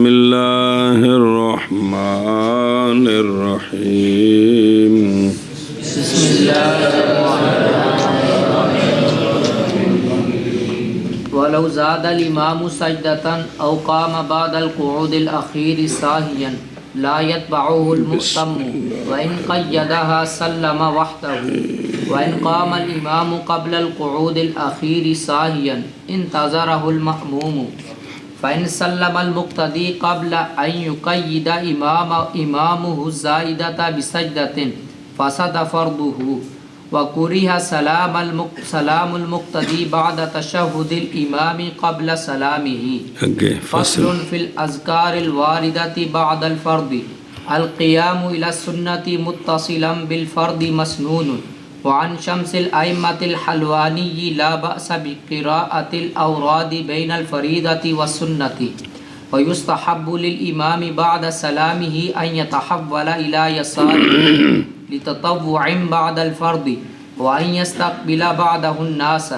بسم اللہ الرحمن الرحیم بسم اللہ ولو زاد الامام سجدة او قام بعد القعود الاخير ساهيا لا يتبعه المؤتم وان قيدها سلم وحده وان قام الامام قبل القعود الاخير ساهيا انتظره المأموم فإن سلم المقتدي قبل أن يقيد إمامه الزائدة بسجدة فسد فرضه وكره سلام المقتدي بعد تشهد الإمام قبل سلامه. فصل في الأذكار الواردة بعد الفرض. القيام إلى السنة متصلا بالفرض مسنون. وعن شمس الأئمة الحلواني لا بأس بقراءة الأوراد بين الفريضة والسنة ويستحب للإمام بعد سلامه أن يتحول إلى يساره لتطوع بعد الفرض وأن يستقبل بعده الناس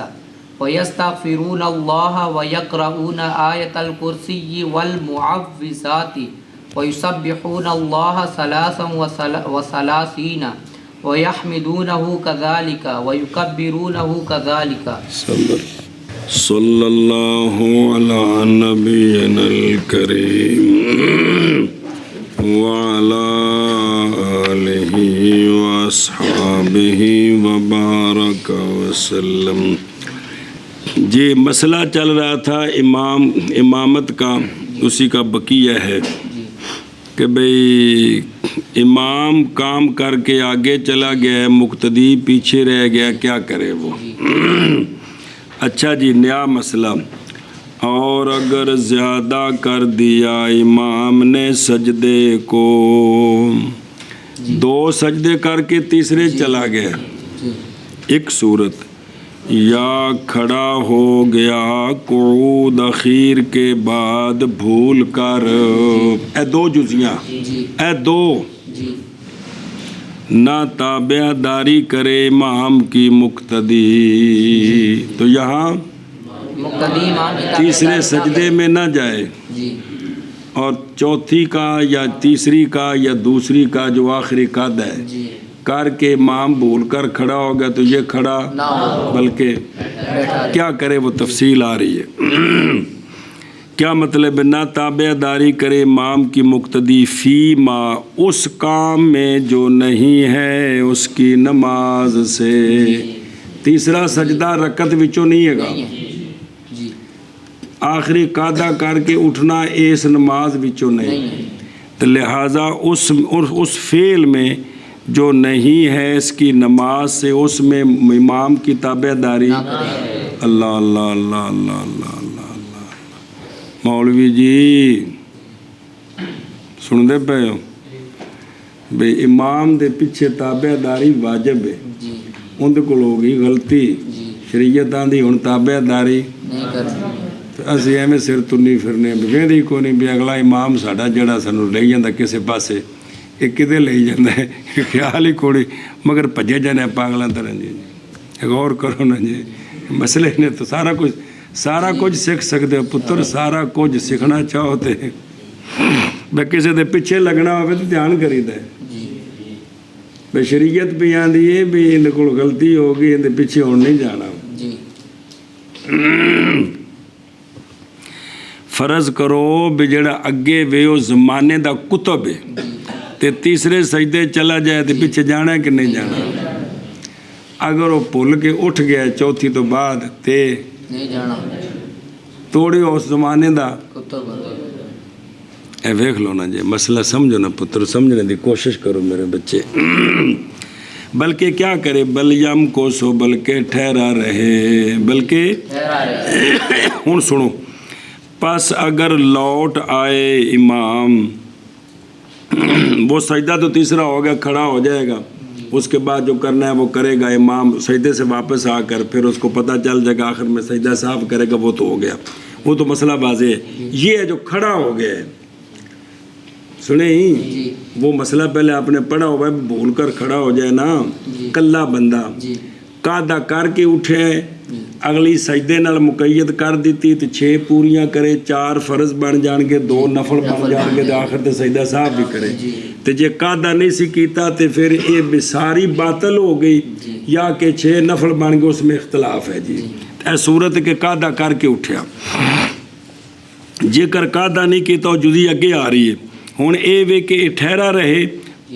ويستغفرون الله ويقرؤون آية الكرسي والمعوذات ويسبحون الله 33 وَيَحْمِدُونَهُ كَذَلِكَ وَيُكَبِّرُونَهُ كَذَلِكَ. صلی اللہ علی نبینا الکریم وعلی آلہ واصحابہ وبارک وسلم. جی مسئلہ چل رہا تھا امامت کا، اسی کا بقیہ ہے کہ بھئی امام کام کر کے آگے چلا گیا، مقتدی پیچھے رہ گیا، کیا کرے وہ؟ اچھا جی، نیا مسئلہ. اور اگر زیادہ کر دیا امام نے سجدے کو، 2 سجدے کر کے تیسرے چلا گیا، ایک صورت، یا کھڑا ہو گیا قعود اخیر کے بعد بھول کر. اے 2 جزیاں، اے 2، نہ تابع داری کرے امام کی مقتدی، تو یہاں تیسرے سجدے میں نہ جائے، اور چوتھی کا یا تیسری کا یا دوسری کا جو آخری قد ہے کر کے امام بھول کر کھڑا ہو گیا تو یہ کھڑا بلکہ کیا کرے، وہ تفصیل آ رہی ہے. کیا مطلب ہے؟ نہ تابع داری کرے امام کی مقتدی فی ما، اس کام میں جو نہیں ہے اس کی نماز سے. تیسرا سجدہ رکعت وچوں نہیں ہے گا، آخری قادہ کر کے اٹھنا اس نماز وچوں نہیں، تو لہٰذا اس فعل میں جو نہیں ہے اس کی نماز سے، اس میں امام کی تابع داری. اللہ اللہ اللہ اللہ اللہ اللہ اللہ. مولوی جی سن دے پے ہو بھئی امام دے پیچھے تابع داری واجب ہے، اندھ کو ہوگی غلطی، شریعت آندھی ہن تابع داری اسی ایویں سر تنی پھرنے ویندی کو نہیں بھی اگلا امام ساڈا جڑا سانوں لے جاندا کسے پاسے، یہ کدے لے جاندا ہے خیال ہی کوڑی، مگر بھجے جانے پاگلاں طرح. جی غور کرو نا جی، مسئلے نے تو سارا کچھ سکھ سکتے ہو پتر، سارا کچھ سیکھنا چاہو تے بے کسی دے پیچھے لگنا ہوئے تو دھیان کری دے. بے شریعت بھی آندھی ہے بھی ان کو غلطی ہوگی، ان دے پیچھے ہون نہیں جانا. فرض کرو بھی جڑا اگے ویو زمانے دا کتب ہے تے تیسرے سجدے چلا جائے تے پیچھے جانا ہے کہ نہیں جانا؟ اگر وہ بھول کے اٹھ گیا چوتھی تو بعد تے توڑی اس زمانے دا. اے ویکھ لو نا جی، مسئلہ سمجھو نا پتر، سمجھنے دی کوشش کرو میرے بچے. بلکہ کیا کرے، بل یم کو سو، بلکہ ٹھہرا رہے، بلکہ ہن سنو. پس اگر لوٹ آئے امام، وہ سجدہ تو تیسرا ہو گیا، کھڑا ہو جائے گا، اس کے بعد جو کرنا ہے وہ کرے گا. امام سجدے سے واپس آ کر پھر اس کو پتہ چل جائے گا، آخر میں سجدہ صاف کرے گا، وہ تو ہو گیا، وہ تو مسئلہ واضح ہے. یہ ہے جو کھڑا ہو گیا ہے، سنیں ہی وہ مسئلہ پہلے آپ نے پڑھا ہوا ہے، بھول کر کھڑا ہو جائے نا، کلہ بندہ قادہ کر کے اٹھے ਅਗਲੀ ਸਜਦੇ ਨਾਲ ਮੁਕੱਯਦ ਕਰ ਦਿੱਤੀ ਤੇ 6 ਪੂਰੀਆਂ ਕਰੇ, 4 ਫਰਜ਼ ਬਣ ਜਾਣਗੇ, 2 ਨਫਲ ਬਣ ਜਾਣਗੇ ਤੇ ਆਖਰ ਤੇ ਸਜਦਾ ਸਾਹਿਬ ਵੀ ਕਰੇ। ਤੇ ਜੇ ਕਾਦਾ ਨਹੀਂ ਸੀ ਕੀਤਾ ਤੇ ਫਿਰ ਇਹ ਬਿਸਾਰੀ ਬਾਤਲ ਹੋ ਗਈ ਜਾਂ ਕਿ 6 ਨਫਲ ਬਣ ਗਏ, ਉਸ ਵਿੱਚ ਇਖਤਲਾਫ ਹੈ ਜੀ। ਇਹ ਸੂਰਤ ਕਿ ਕਾਦਾ ਕਰਕੇ ਉੱਠਿਆ, ਜੇਕਰ ਕਾਦਾ ਨਹੀਂ ਕੀਤਾ ਉਹ ਜੁਦੀ ਅੱਗੇ ਆ ਰਹੀ ਹੈ। ਹੁਣ ਇਹ ਵੇ ਕਿ ਇਹ ਠਹਿਰਾ ਰਹੇ,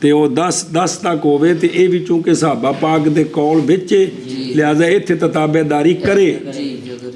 ਤੇ ਉਹ 10 ਤੱਕ ਹੋਵੇ ਤੇ ਇਹ ਵੀ ਚੂੰਕਿ ਸਹਾਬਾ ਪਾਕ ਦੇ ਕੌਲ ਵਿੱਚ ਲਿਹਾਜ਼ਾ ਇੱਥੇ ਤਾਬੇਦਾਰੀ ਕਰੇ,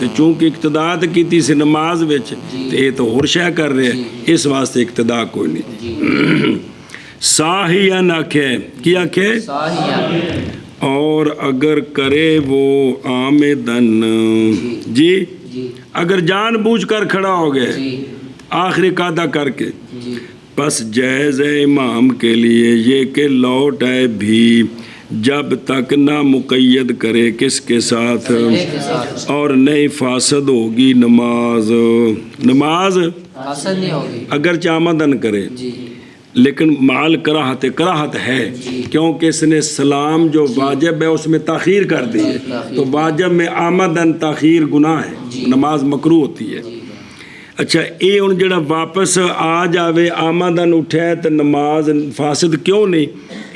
ਤੇ ਚੂੰਕਿ ਇਕਤਦਾ ਤਾਂ ਕੀਤੀ ਸੀ ਨਮਾਜ਼ ਵਿੱਚ ਤੇ ਇਹ ਤਾਂ ਹੋਰ ਸ਼ੈ ਕਰ ਰਿਹਾ, ਇਸ ਵਾਸਤੇ ਇਕਤਦਾ ਕੋਈ ਨਹੀਂ। ਸਾਹੀਨ ਆਖੇ, ਕੀ ਆਖੇ? اور اگر کرے وہ آمدن جی اگر جان بوجھ کر کھڑا ہو گئے آخری قاعدہ کر کے، پس جائز ہے امام کے لیے یہ کہ لوٹ آئے بھی جب تک نہ مقید کرے کس کے ساتھ، اور نہیں فاسد ہوگی نماز اگرچہ آمدن کرے لیکن مال کراہت ہے، کیونکہ اس نے سلام جو واجب ہے اس میں تاخیر کر دی ہے، تو واجب میں آمدن تاخیر گناہ ہے، نماز مکروہ ہوتی ہے۔ اچھا یہ ہوں جڑا واپس آ جاوے آمدن اٹھے تو نماز فاسد کیوں نہیں؟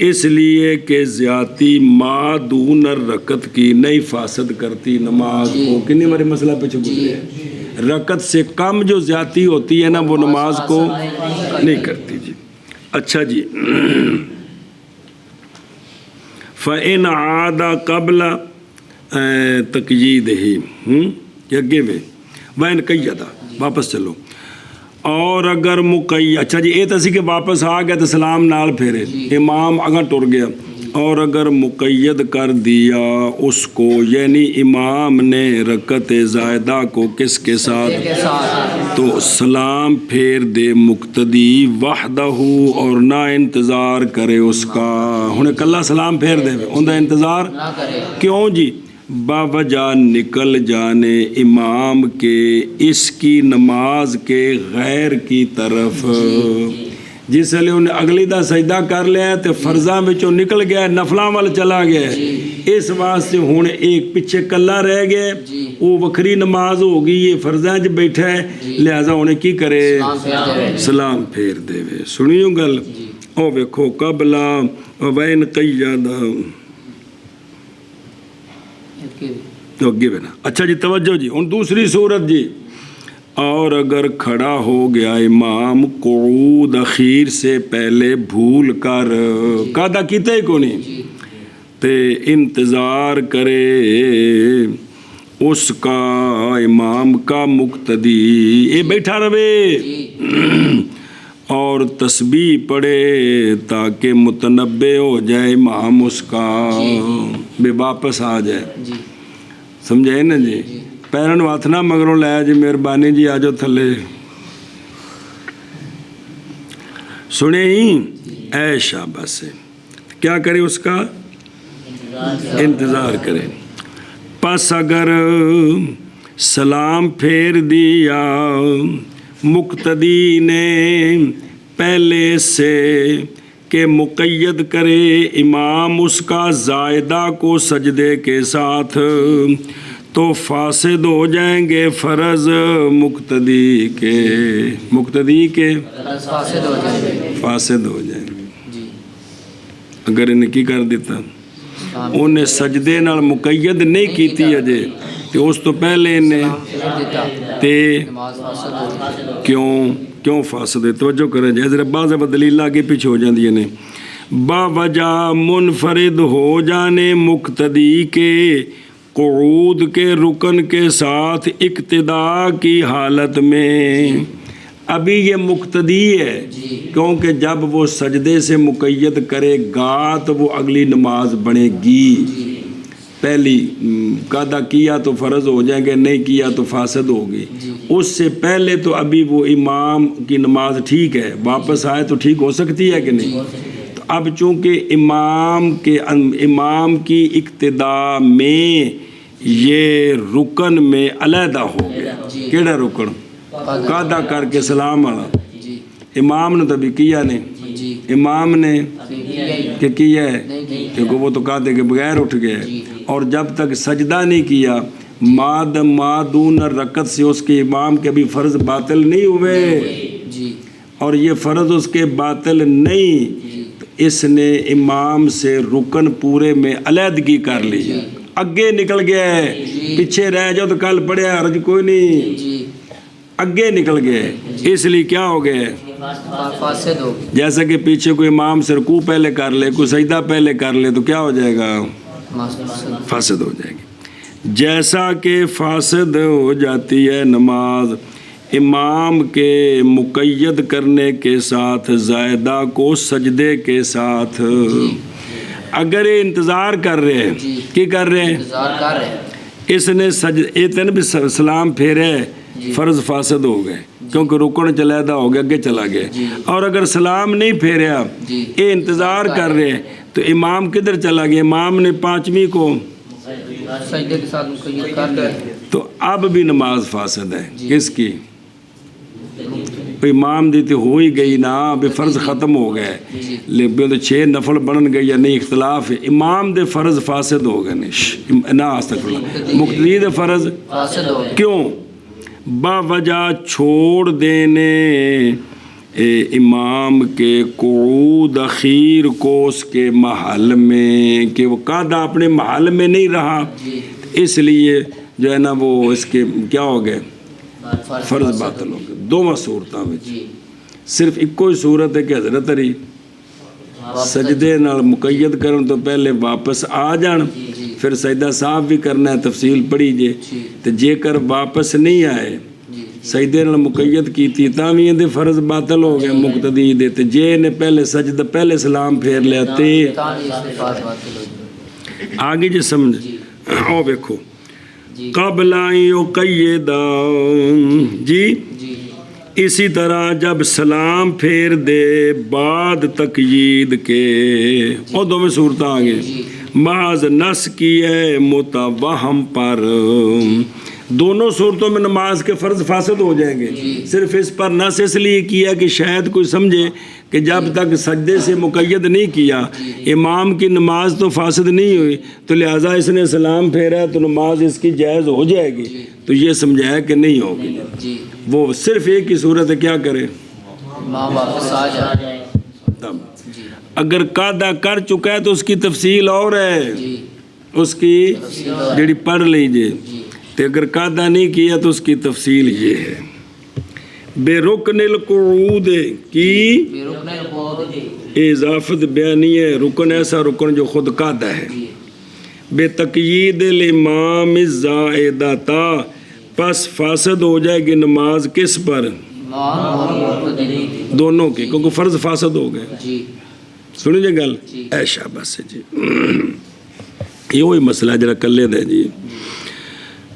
اس لیے کہ زیادتی ما دون رکعت کی نہیں فاسد کرتی نماز کو۔ کنی ہمارے مسئلہ پہ گزرے ہے، رکعت سے کم جو زیادتی ہوتی ہے نا وہ نماز کو نہیں کرتی جی۔ اچھا جی، فَإِنْ عَادَ قَبْلَ تَقْیِیدِهِ اگے میں وَإِنْ قَیَّدَ، واپس چلو، اور اگر مقید، اچھا جی یہ تو سی کہ واپس آ گیا تو سلام نال پھیرے، امام اگاں ٹر گیا، اور اگر مقید کر دیا اس کو یعنی امام نے رکعت زائدہ کو کس کے ساتھ، تو سلام پھیر دے مقتدی وحدہ، اور نہ انتظار کرے اس کا، انہیں کلہ سلام پھیر دے ان کا انتظار کیوں جی؟ باوجہ نکل جانے امام کے اس کی نماز کے غیر کی طرف، جس لئے انہیں اگلی دا سجدہ کر لیا تو فرضاں بچوں نکل گیا، نفلاں وال چلا گیا، اس واسطے ہوں ایک پیچھے کلا رہ گئے، وہ وکری نماز ہوگی، یہ فرضاں جو بیٹھا ہے، لہذا انہیں کی کرے؟ سلام پھیر دے وے۔ سنیوں گل او ویکھو قبلہ وَإِنْ قَیَّدَ نا۔ اچھا جی توجہ جی، ان دوسری صورت جی، اور اگر کھڑا ہو گیا امام قعود اخیر سے پہلے بھول کر، قاعدہ کیتا ہی کو نہیں، تے انتظار کرے اس کا امام کا مقتدی، یہ بیٹھا رہے اور تسبیح پڑھے تاکہ متنبع ہو جائے امام اس کا، بے واپس آ جائے، سمجھائے نا جی؟ پیرن واتنا مگروں لیا جی، مہربانی جی آجو تھلے، سنے ہی اے شاباش سے کیا کرے اس کا؟ انتظار کرے۔ پس اگر سلام پھیر دیا مقتدی نے پہلے سے کہ مقید کرے امام اس کا زائدہ کو سجدے کے ساتھ، تو فاسد ہو جائیں گے فرض مقتدی کے، فاسد ہو جائیں گے اگر انہیں کی کر دیتا، انہیں سجدے نال مقید نہیں کیتی اجے تو اس تو پہلے انہیں تے کیوں فاسد ہے؟ توجہ کریں جی، حضرت بعض دلیل آگے پیچھے ہو جاندی ہیں، باوجہ منفرد ہو جانے مقتدی کے قعود کے رکن کے ساتھ اقتداء کی حالت میں، ابھی یہ مقتدی ہے کیونکہ جب وہ سجدے سے مقید کرے گا تو وہ اگلی نماز بنے گی، پہلی قاعدہ کیا تو فرض ہو جائیں گے، نہیں کیا تو فاسد ہوگی، اس سے پہلے تو ابھی وہ امام کی نماز ٹھیک ہے، واپس آئے تو ٹھیک ہو سکتی ہے کہ نہیں؟ تو اب چونکہ امام کی اقتداء میں یہ رکن میں علیحدہ ہو گیا، کیڑا رکن؟ قاعدہ کر کے سلام والا، امام نے تو ابھی کیا نہیں، امام نے کہ کیا ہے کیونکہ وہ تو قاعدے کے بغیر اٹھ گئے، اور جب تک سجدہ نہیں کیا مادون رکعت سے اس کے امام کے بھی فرض باطل نہیں ہوئے، اور یہ فرض اس کے باطل نہیں، تو اس نے امام سے رکن پورے میں علیحدگی کر لی، اگے نکل گیا ہے، پیچھے رہ جاؤ تو کل پڑھیا حرج کوئی نہیں، اگے نکل گئے، اس لیے کیا ہو گئے؟ فاسد ہو گئے۔ جیسا کہ پیچھے کوئی امام سے رکوع پہلے کر لے، کوئی سجدہ پہلے کر لے تو کیا ہو جائے گا؟ فاسد ہو جائے گی۔ جیسا کہ فاسد ہو جاتی ہے نماز امام کے مقید کرنے کے ساتھ زائدہ کو سجدے کے ساتھ. اگر یہ انتظار کر رہے ہیں کی کر رہے ہیں انتظار کر رہے ہیں. اس نے اتنے بھی سلام پھیرے فرض فاسد ہو گئے کیونکہ رکن چلیدہ ہو گیا اگے چلا گیا. اور اگر سلام نہیں پھیریا یہ انتظار کر رہے ہیں تو امام کدھر چلا گیا؟ امام نے پانچویں کو سجدے کے ساتھ مقید کر لیا تو اب بھی نماز فاسد ہے. کس کی؟ امام دی تو ہو ہی گئی نا، بے فرض ختم ہو گئے لیکن تو 6 نفل بن گئی یا نہیں اختلاف ہے. امام دے فرض فاسد ہو گئے نا استغفراللہ مقتدی دے فرض فاسد ہو گئے. کیوں؟ با وجہ چھوڑ دینے امام کے قعود اخیر کو اس کے محل میں کہ وہ قاعدہ اپنے محل میں نہیں رہا اس لیے جو ہے نا وہ اس کے کیا ہو گئے فرض باطل ہو گئے. دونوں صورتوں میں صرف ایک ہی صورت ہے کہ حضرت علی سجدے نال مقید کرن تو پہلے واپس آ جان پھر سجدہ صاحب بھی کرنا ہے تفصیل پڑھی جے تو جے کر واپس نہیں آئے سجدے نال مقید کیتی تاں وی دے فرض باطل ہو گئے مقتدی دے تے جے نے پہلے سجدہ پہلے سلام پھیر لیا تے آگے جے سمجھ او دیکھو قبل یقیدا جی اسی طرح جب سلام پھیر دے بعد تقیید کے اور دو میں صورتیں آگے محض نس کی ہے متوہم پر دونوں صورتوں میں نماز کے فرض فاسد ہو جائیں گے. صرف اس پر نس اس لیے کیا کہ شاید کوئی سمجھے کہ جب تک سجدے سے مقید نہیں کیا امام کی نماز تو فاسد نہیں ہوئی تو لہٰذا اس نے سلام پھیرا تو نماز اس کی جائز ہو جائے گی تو یہ سمجھایا کہ نہیں ہوگی. وہ صرف ایک ہی صورت ہے کیا کرے واپس آ جائے. اگر قاعدہ کر چکا ہے تو اس کی تفصیل اور ہے اس کی جڑی پڑھ لیجئے تو اگر قاعدہ نہیں کیا تو اس کی تفصیل یہ ہے بے رکن القعود کی اضافت بیانی ہے. رکن ایسا رکن جو خود قاعدہ ہے. بے تقیید الامام الزائدہ پس فاسد ہو جائے گی نماز کس پر؟ دونوں کی کیونکہ فرض فاسد ہو گئے. سنو جی گل ایشا بس جی یہ وہی مسئلہ جرا کلے دے جی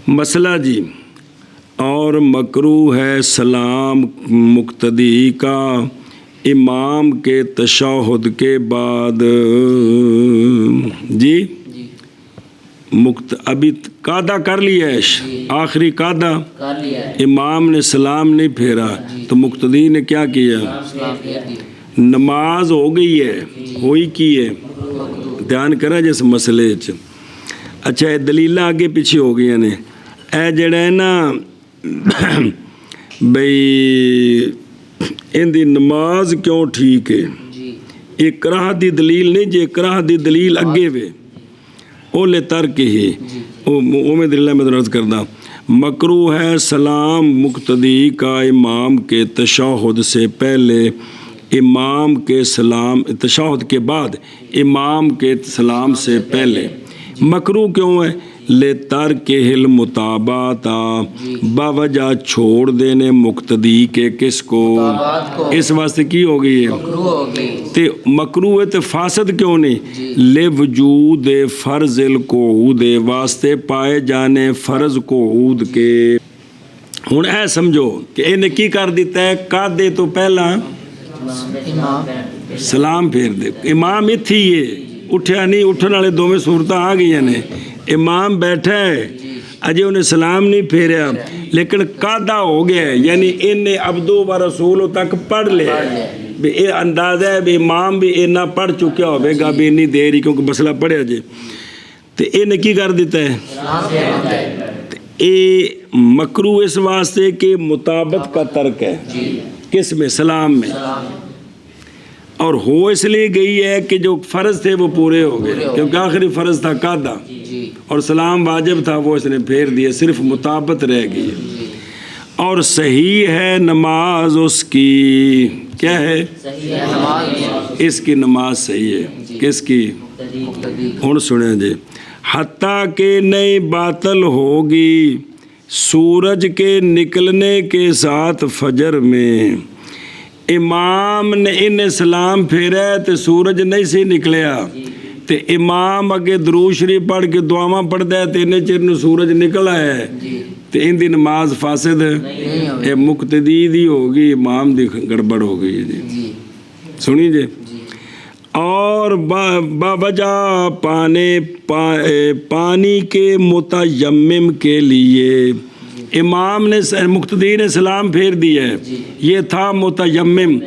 مسئلہ جی. اور مکروہ ہے سلام مقتدی کا امام کے تشہد کے بعد جی ابھی قاعدہ کر لیا ہے آخری قاعدہ امام نے سلام نہیں پھیرا تو مقتدی نے کیا کیا نماز ہو گئی ہے ہوئی کی ہے. دھیان کرا جس مسئلے اچھا یہ دلیلہ آگے پیچھے ہو گئی نے اے جڑا ہے نا بھئی ان دی نماز کیوں ٹھیک ہے اکراہ دی دلیل نہیں جی اکراہ دی دلیل اگے وے اولے ترک ہی میں دلیلہ میں درست کردہ مکروہ ہے سلام مقتدی کا امام کے تشہد سے پہلے امام کے سلام تشہد کے بعد امام کے سلام سے پہلے. مکروہ کیوں ہے؟ لے ترک المتابعت باوجہ چھوڑ دینے مقتدی کے کس کو اس واسطے کی ہو گئی ہے تے مکروہ تے فاسد کیوں نہیں لے وجود فرض القعود واسطے پائے جانے فرض قعود کے. ہن اے سمجھو کہ انہیں کی کر دیتا ہے قاعدے تو پہلا سلام پھیر دے امام اتھی ہے اٹھیا نہیں اٹھن والے دوویں صورتاں آ گئی نے امام بیٹھا ہے اجے انہیں سلام نہیں پھیریا لیکن قاعدہ ہو گیا ہے یعنی انہیں عبدو و رسولوں تک پڑھ لیا بھی یہ اندازہ ہے بھی امام بھی اتنا پڑھ چکیا ہوئے گا بھی اتنی دیر ہی کیونکہ مسئلہ پڑھیا جے تو انہیں کی کر دیتا ہے یہ مکروہ اس واسطے کہ مطابت کا ترک ہے کس میں سلام میں اور ہو اس لیے گئی ہے کہ جو فرض تھے وہ پورے ہو گئے کیونکہ آخری فرض تھا قاعدہ اور سلام واجب تھا وہ اس نے پھیر دیا صرف مطابت رہ گئی. اور صحیح ہے نماز اس کی کیا ہے؟ صحیح ہے نماز اس کی نماز صحیح ہے. کس کی؟ مقتدی ہن سنیں جی. حتیٰ کہ نہیں باطل ہوگی سورج کے نکلنے کے ساتھ فجر میں. امام نے ان سلام پھیرا تو سورج نہیں سی نکلیا تو امام اگے درود شریف پڑھ کے دعاواں پڑھتا ہے تو ان چر نو سورج نکل آیا ہے تو ان دی نماز فاسد اے مقتدی دی ہوگی امام دی گڑبڑ ہو گئی جی. سنی جی. اور باوجہ پانی کے متیمم کے لیے امام نے مقتدی نے سلام پھیر دیا ہے. یہ تھا متیمم.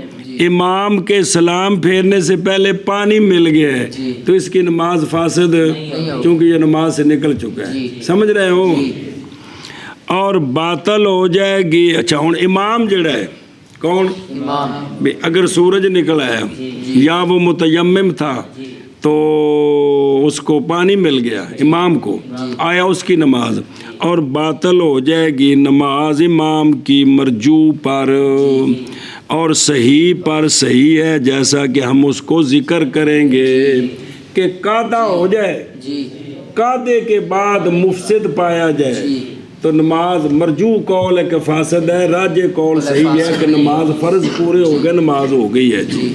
امام کے سلام پھیرنے سے پہلے پانی مل گیا ہے تو اس کی نماز فاسد چونکہ یہ نماز سے نکل چکا ہے. سمجھ رہے ہو؟ اور باطل ہو جائے گی. اچھا ہوں امام جڑا ہے کون؟ امام. اگر سورج نکل آیا یا وہ متیمم تھا تو اس کو پانی مل گیا امام کو آیا اس کی نماز اور باطل ہو جائے گی نماز امام کی مرجو پر اور صحیح پر صحیح ہے جیسا کہ ہم اس کو ذکر کریں گے کہ قاعدہ ہو جائے قاعدے کے بعد مفسد پایا جائے تو نماز مرجو قول ہے کہ فاسد ہے. راجح قول صحیح ہے کہ نماز فرض پورے ہو گئے نماز ہو گئی ہے جی.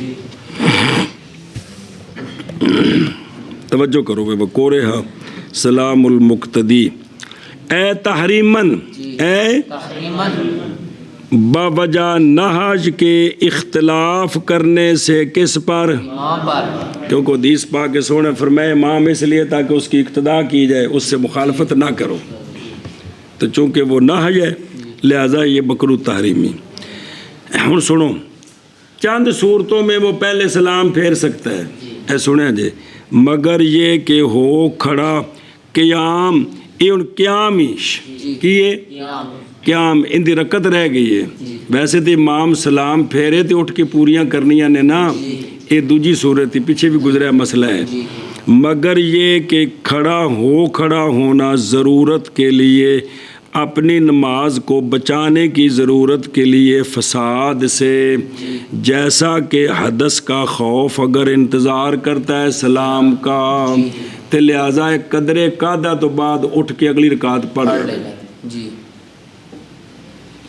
توجہ کرو بے بکورے ہاں. سلام المقتدی اے تحریمن اے باوجہ نہج کے اختلاف کرنے سے کس پر؟ کیونکہ حدیث پاک سونے فرمائے امام اس لیے تاکہ اس کی اقتداء کی جائے اس سے مخالفت نہ کرو تو چونکہ وہ نہج ہے لہذا یہ مکروہ تحریمی. ہن سنو چند صورتوں میں وہ پہلے سلام پھیر سکتا ہے. اے سنیں جی مگر یہ کہ ہو کھڑا قیام قیام کیے قیام ان دی رکعت رہ گئی ہے. ویسے تو امام سلام پھیرے تو اٹھ کے پوریاں کرنیاں نے نا یہ دوجی صورت تھی پیچھے بھی گزرا مسئلہ ہے. مگر یہ کہ کھڑا ہونا ضرورت کے لیے اپنی نماز کو بچانے کی ضرورت کے لیے فساد سے جیسا کہ حدث کا خوف اگر انتظار کرتا ہے سلام کا تو لہٰذا قدر قاعدہ تو بعد اٹھ کے اگلی رکعت پڑھ جی.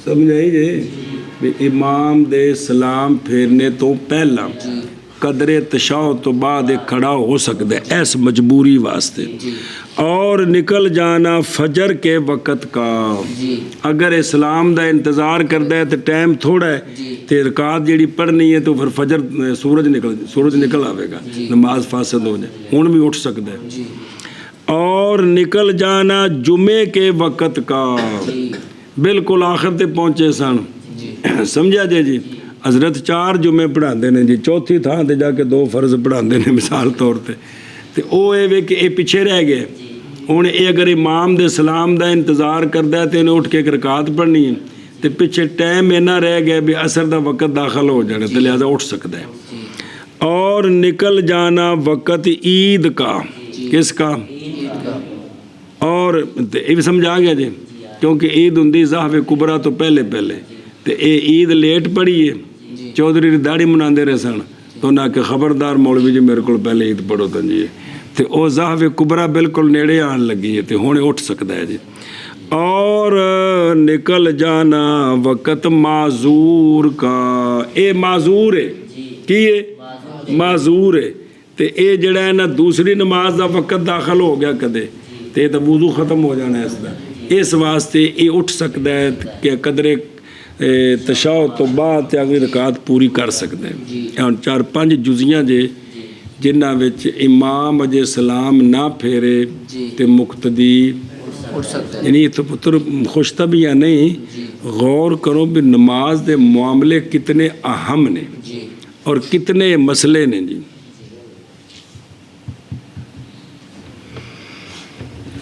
سمجھائی جی امام دے سلام پھیرنے تو پہلا قدر تشہد تو بعد ایک کھڑا ہو سکتا ہے ایس مجبوری واسطے. اور نکل جانا فجر کے وقت کا اگر اسلام دا انتظار کرتا ہے تو ٹائم تھوڑا ہے تو رکعت جیڑی پڑھنی ہے تو پھر فجر سورج نکل آئے گا نماز فاسد ہو جائے ہون بھی اٹھ سکتا ہے. اور نکل جانا جمعے کے وقت کا بالکل آخر تے پہنچے سن سمجھا جی حضرت 4 جمعے پڑھا نے جی چوتھی تھان تے جا کے 2 فرض پڑھا نے مثال طور تے وہ یہ کہ یہ پیچھے رہ گئے. ہوں یہ اگر امام دے سلام دا انتظار کرتا ہے تو انہیں اٹھ کے ایک رکعت پڑھنی ہے تو پیچھے ٹائم اینا رہ گیا بھی عصر دا وقت داخل ہو جانا تو لہٰذا اٹھ سکتا ہے. اور نکل جانا وقت عید کا کس کا؟ اور یہ سمجھ آ گیا جی کیونکہ عید ہوں ضحف کبرا تو پہلے تو یہ عید لیٹ پڑھی ہے چودھری داڑھی مناندے رہے سن تو نہ کہ خبردار مولوی جی میرے کو پہلے عید پڑھو تو جی تو وہ ضحف کبرا بالکل نیڑے آن لگی ہے تو ہوں اٹھ سکتا ہے جی. اور نکل جانا وقت معذور کا اے معذور ہے کی ہے معذور ہے تو یہ جڑا ہے نا دوسری نماز دا وقت داخل ہو گیا کدے تو یہ تو وضو ختم ہو جانا ہے اس دا اس واسطے یہ اٹھ سکتا ہے کہ قدر تشہد تو بعد اگلی رکعت پوری کر سکتا ہے. 4-5 جزیاں جے جنہاں وچ امام اجے سلام نہ پھیرے تے مقتدی یعنی تو پتر خوش طبع نہیں غور کرو بھی نماز دے معاملے کتنے اہم نے اور کتنے مسئلے نے جی.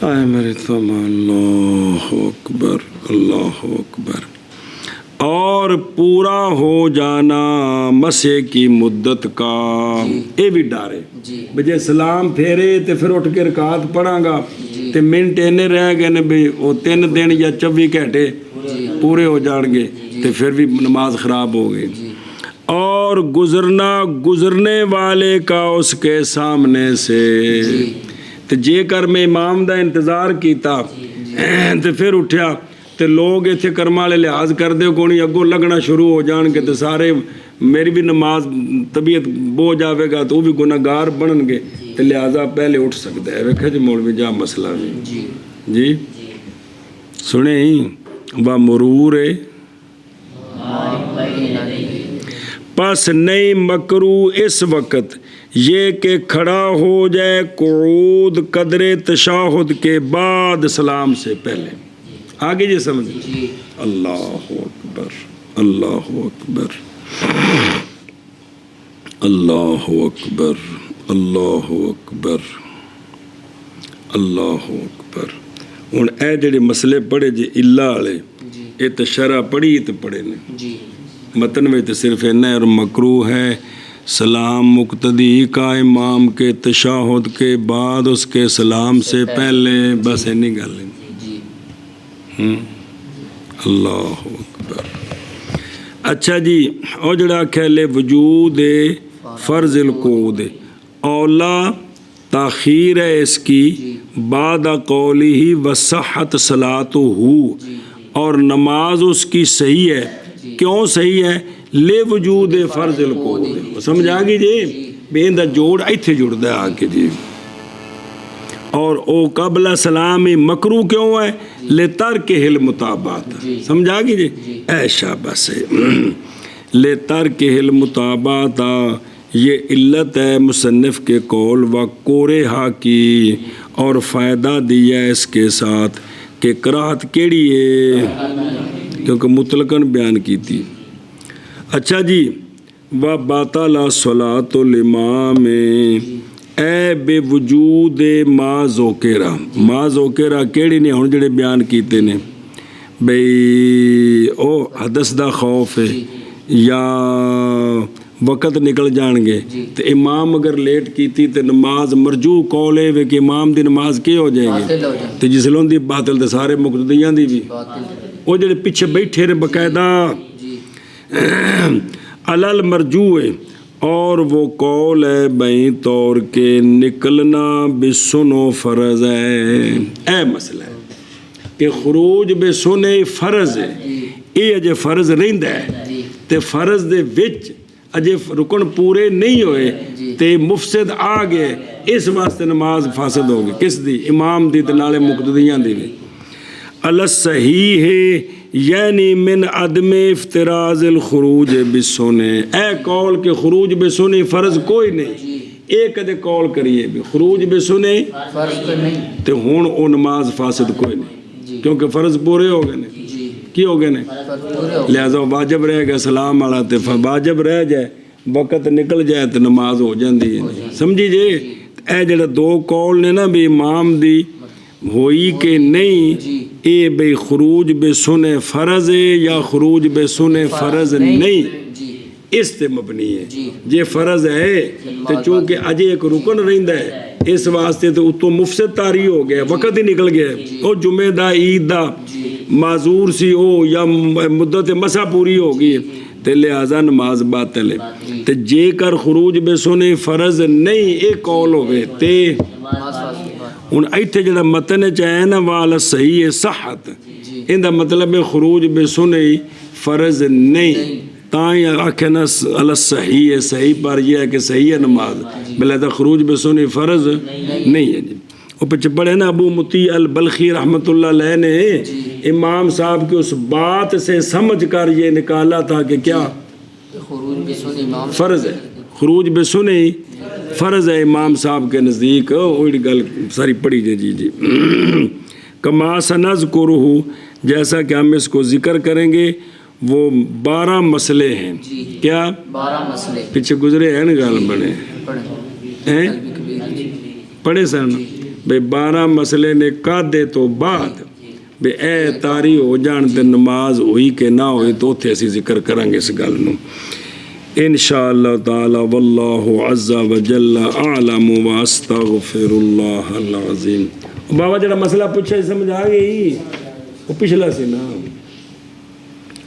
آئے میرے تو اللہ اکبر اللہ اکبر. اور پورا ہو جانا مسے کی مدت کا یہ بھی ڈارے بجے سلام پھیرے تو پھر اٹھ کے رکعت پڑھاں گا تو منٹ اینے رہ گئے نے بھی وہ 3 دن یا 24 گھنٹے پورے ہو جان گے تو پھر بھی نماز خراب ہو گئی. اور گزرنا گزرنے والے کا اس کے سامنے سے. تے جے کر میں امام دا انتظار کیتا تے پھر اٹھیا تے لوگ ایتھے کرم والے لحاظ کر دے کونی اگوں لگنا شروع ہو جان کے تے سارے میری بھی نماز طبیعت بو جاوے گا تو وہ بھی گناہ گار بنن گے تے لہٰذا پہلے اٹھ سکتا ہے. ویکھا جی مولوی جا مسئلہ بھی جی سنیں با مرور پس نہیں مکرو اس وقت یہ کہ کھڑا ہو جائے قعود قدر تشاہد کے بعد سلام سے پہلے. آگے جی سمجھ اللہ اکبر اللہ اکبر اللہ اکبر اللہ اکبر اللہ اکبر. ہوں اے جڑے مسئلے پڑھے جی اللہ والے یہ تو شرح پڑھی تو پڑھے نے متن میں تو صرف اینا اور مکروہ ہے سلام مقتدی کا امام کے تشہد کے بعد اس کے سلام سے پہلے بس اینی گل ہے. اللہ اکبر. اچھا جی اور جڑا کھیلے وجود فرض القعود اولا تاخیر ہے اس کی بعد قولی وصحت صلاتہ اور نماز اس کی صحیح ہے. کیوں صحیح ہے؟ لے وجود فرض القعود. سمجھ آ گئی جی بے دا جوڑ ایتھے جڑدا ہے آ کے جی. اور او قبل سلام مکرو کیوں ہے؟ لے ترک المتابعت. سمجھ آ گئی جی اے شاباش لے ترک المتابعت. یہ علت ہے مصنف کے قول و کورہا کی اور فائدہ دیا اس کے ساتھ کہ کراہت کیڑی ہے کیونکہ مطلقاً بیان کی تھی. اچھا جی و باطل صلاۃ الامام اے بے وجود ما ذکرہ کیڑی نے ہن جڑے بیان کیتے نے بھئی او حدث دا خوف ہے یا وقت نکل جان گے تو امام اگر لیٹ کیتی تو نماز مرجو قول ہے کہ امام دی نماز کی ہو جائے گی تو جس لون دی باطل تے سارے مقتدیاں دی بھی وہ جڑے پیچھے بیٹھے رہے باقاعدہ علل مرجو ہے. اور وہ قول ہے بین طور کے نکلنا بسنو فرض ہے. اے مسئلہ ہے کہ خروج بسنے فرض ہے یہ اجے فرض رہندا ہے تے فرض دے وچ اجے رکن پورے نہیں ہوئے تے مفسد آ گئے اس واسطے نماز فاسد ہو گئی. کس دی؟ امام دی تے نالے مقتدیاں دی بھی. الصحیح ہے یعنی من عدم افتراض الخروج بسنے اے قول کے خروج بسنے فرض کوئی نہیں. ایک کدے قول کریے بھی خروج بسنے فرض تو نہیں تے ہون او نماز فاسد کوئی نہیں کیونکہ فرض پورے ہو گئے نے. کی ہو گئے نے لہذا واجب رہ گیا سلام والا تے واجب رہ جائے وقت نکل جائے تو نماز ہو جاندی ہے. سمجھی جی اے جڑا دو قول نے نا بھی امام دی ہوئی کہ نہیں اے بے خروج بے سنے فرض ہے یا خروج بے سنے فرض نہیں اس تے مبنی ہے. جے فرض ہے تو چونکہ اجے ایک رکن رہندا ہے اس واسطے تو اتوں مفسد طاری ہو گیا وقت ہی نکل گیا. او جمعہ دا عید دا معذور سی او یا مدت مسا پوری ہو گئی تے لہذا نماز باطل ہے. تے جے کر خروج بے سنے فرض نہیں ایک قول ہوئے تے ہن ایتھے جڑا متن چاہے نا والا صحیح ہے صحت ان دا مطلب ہے خروج بے سنے فرض نہیں تائیں آکھے نا الصحیح ہے صحیح پر یہ ہے کہ صحیح ہے نماز بلہذا خروج بے سنے فرض نہیں ہے. جی وہ پچھے پڑھے نا ابو مطیع البلخی رحمۃ اللہ علیہ نے امام صاحب کی اس بات سے سمجھ کر یہ نکالا تھا کہ کیا فرض ہے خروج بے سنے فرض ہے امام صاحب کے نزدیک. وہی گل ساری پڑھی جائے. جی جی کما سنذکرہ جیسا کہ ہم اس کو ذکر کریں گے وہ 12 مسئلے ہیں. کیا 12 مسئلے پیچھے گزرے ہیں نا گال بنے ہیں پڑھے سن بے 12 مسئلے نے قادے تو بعد بے اے تاری ہو جان تے نماز ہوئی کہ نہ ہوئی تو اتھے اسی ذکر کریں گے اس گل نو انشاءاللہ تعالی واللہ عز وجل اعلم واستغفر اللہ العظیم. بابا جڑا مسئلہ پوچھا سمجھ آ گئی وہ پچھلا سی نا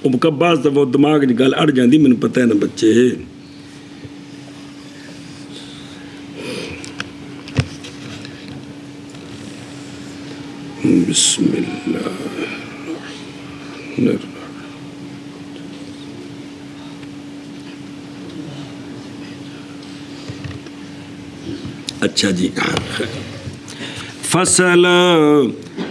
بعض تو وہ دماغ کی گل اڑ جاتی مینوں پتہ ہے نا بچے بسم اللہ اچھا جی فصل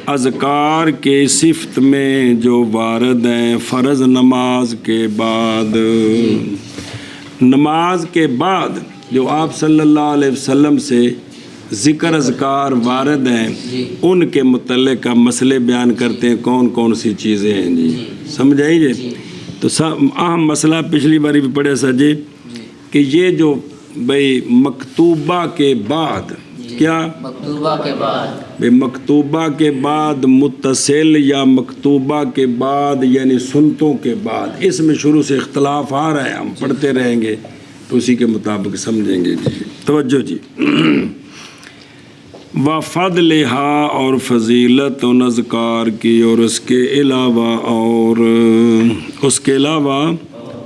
اذکار کے صفت میں جو وارد ہیں فرض نماز کے بعد جو آپ صلی اللہ علیہ وسلم سے ذکر اذکار وارد ہیں ان کے متعلق مسئلے بیان کرتے ہیں کون کون سی چیزیں ہیں جی سمجھ آئی جی تو اہم مسئلہ پچھلی باری بھی پڑھے سر جی کہ یہ جو بھئی مکتوبہ کے بعد کیا مکتوبہ کے بعد بھئی مکتوبہ کے بعد متصل یا مکتوبہ کے بعد یعنی سنتوں کے بعد اس میں شروع سے اختلاف آ رہا ہے ہم پڑھتے رہیں گے تو اسی کے مطابق سمجھیں گے جی توجہ جی وَفَضْلِهَا اور فضیلت و اذکار کی اور اس کے علاوہ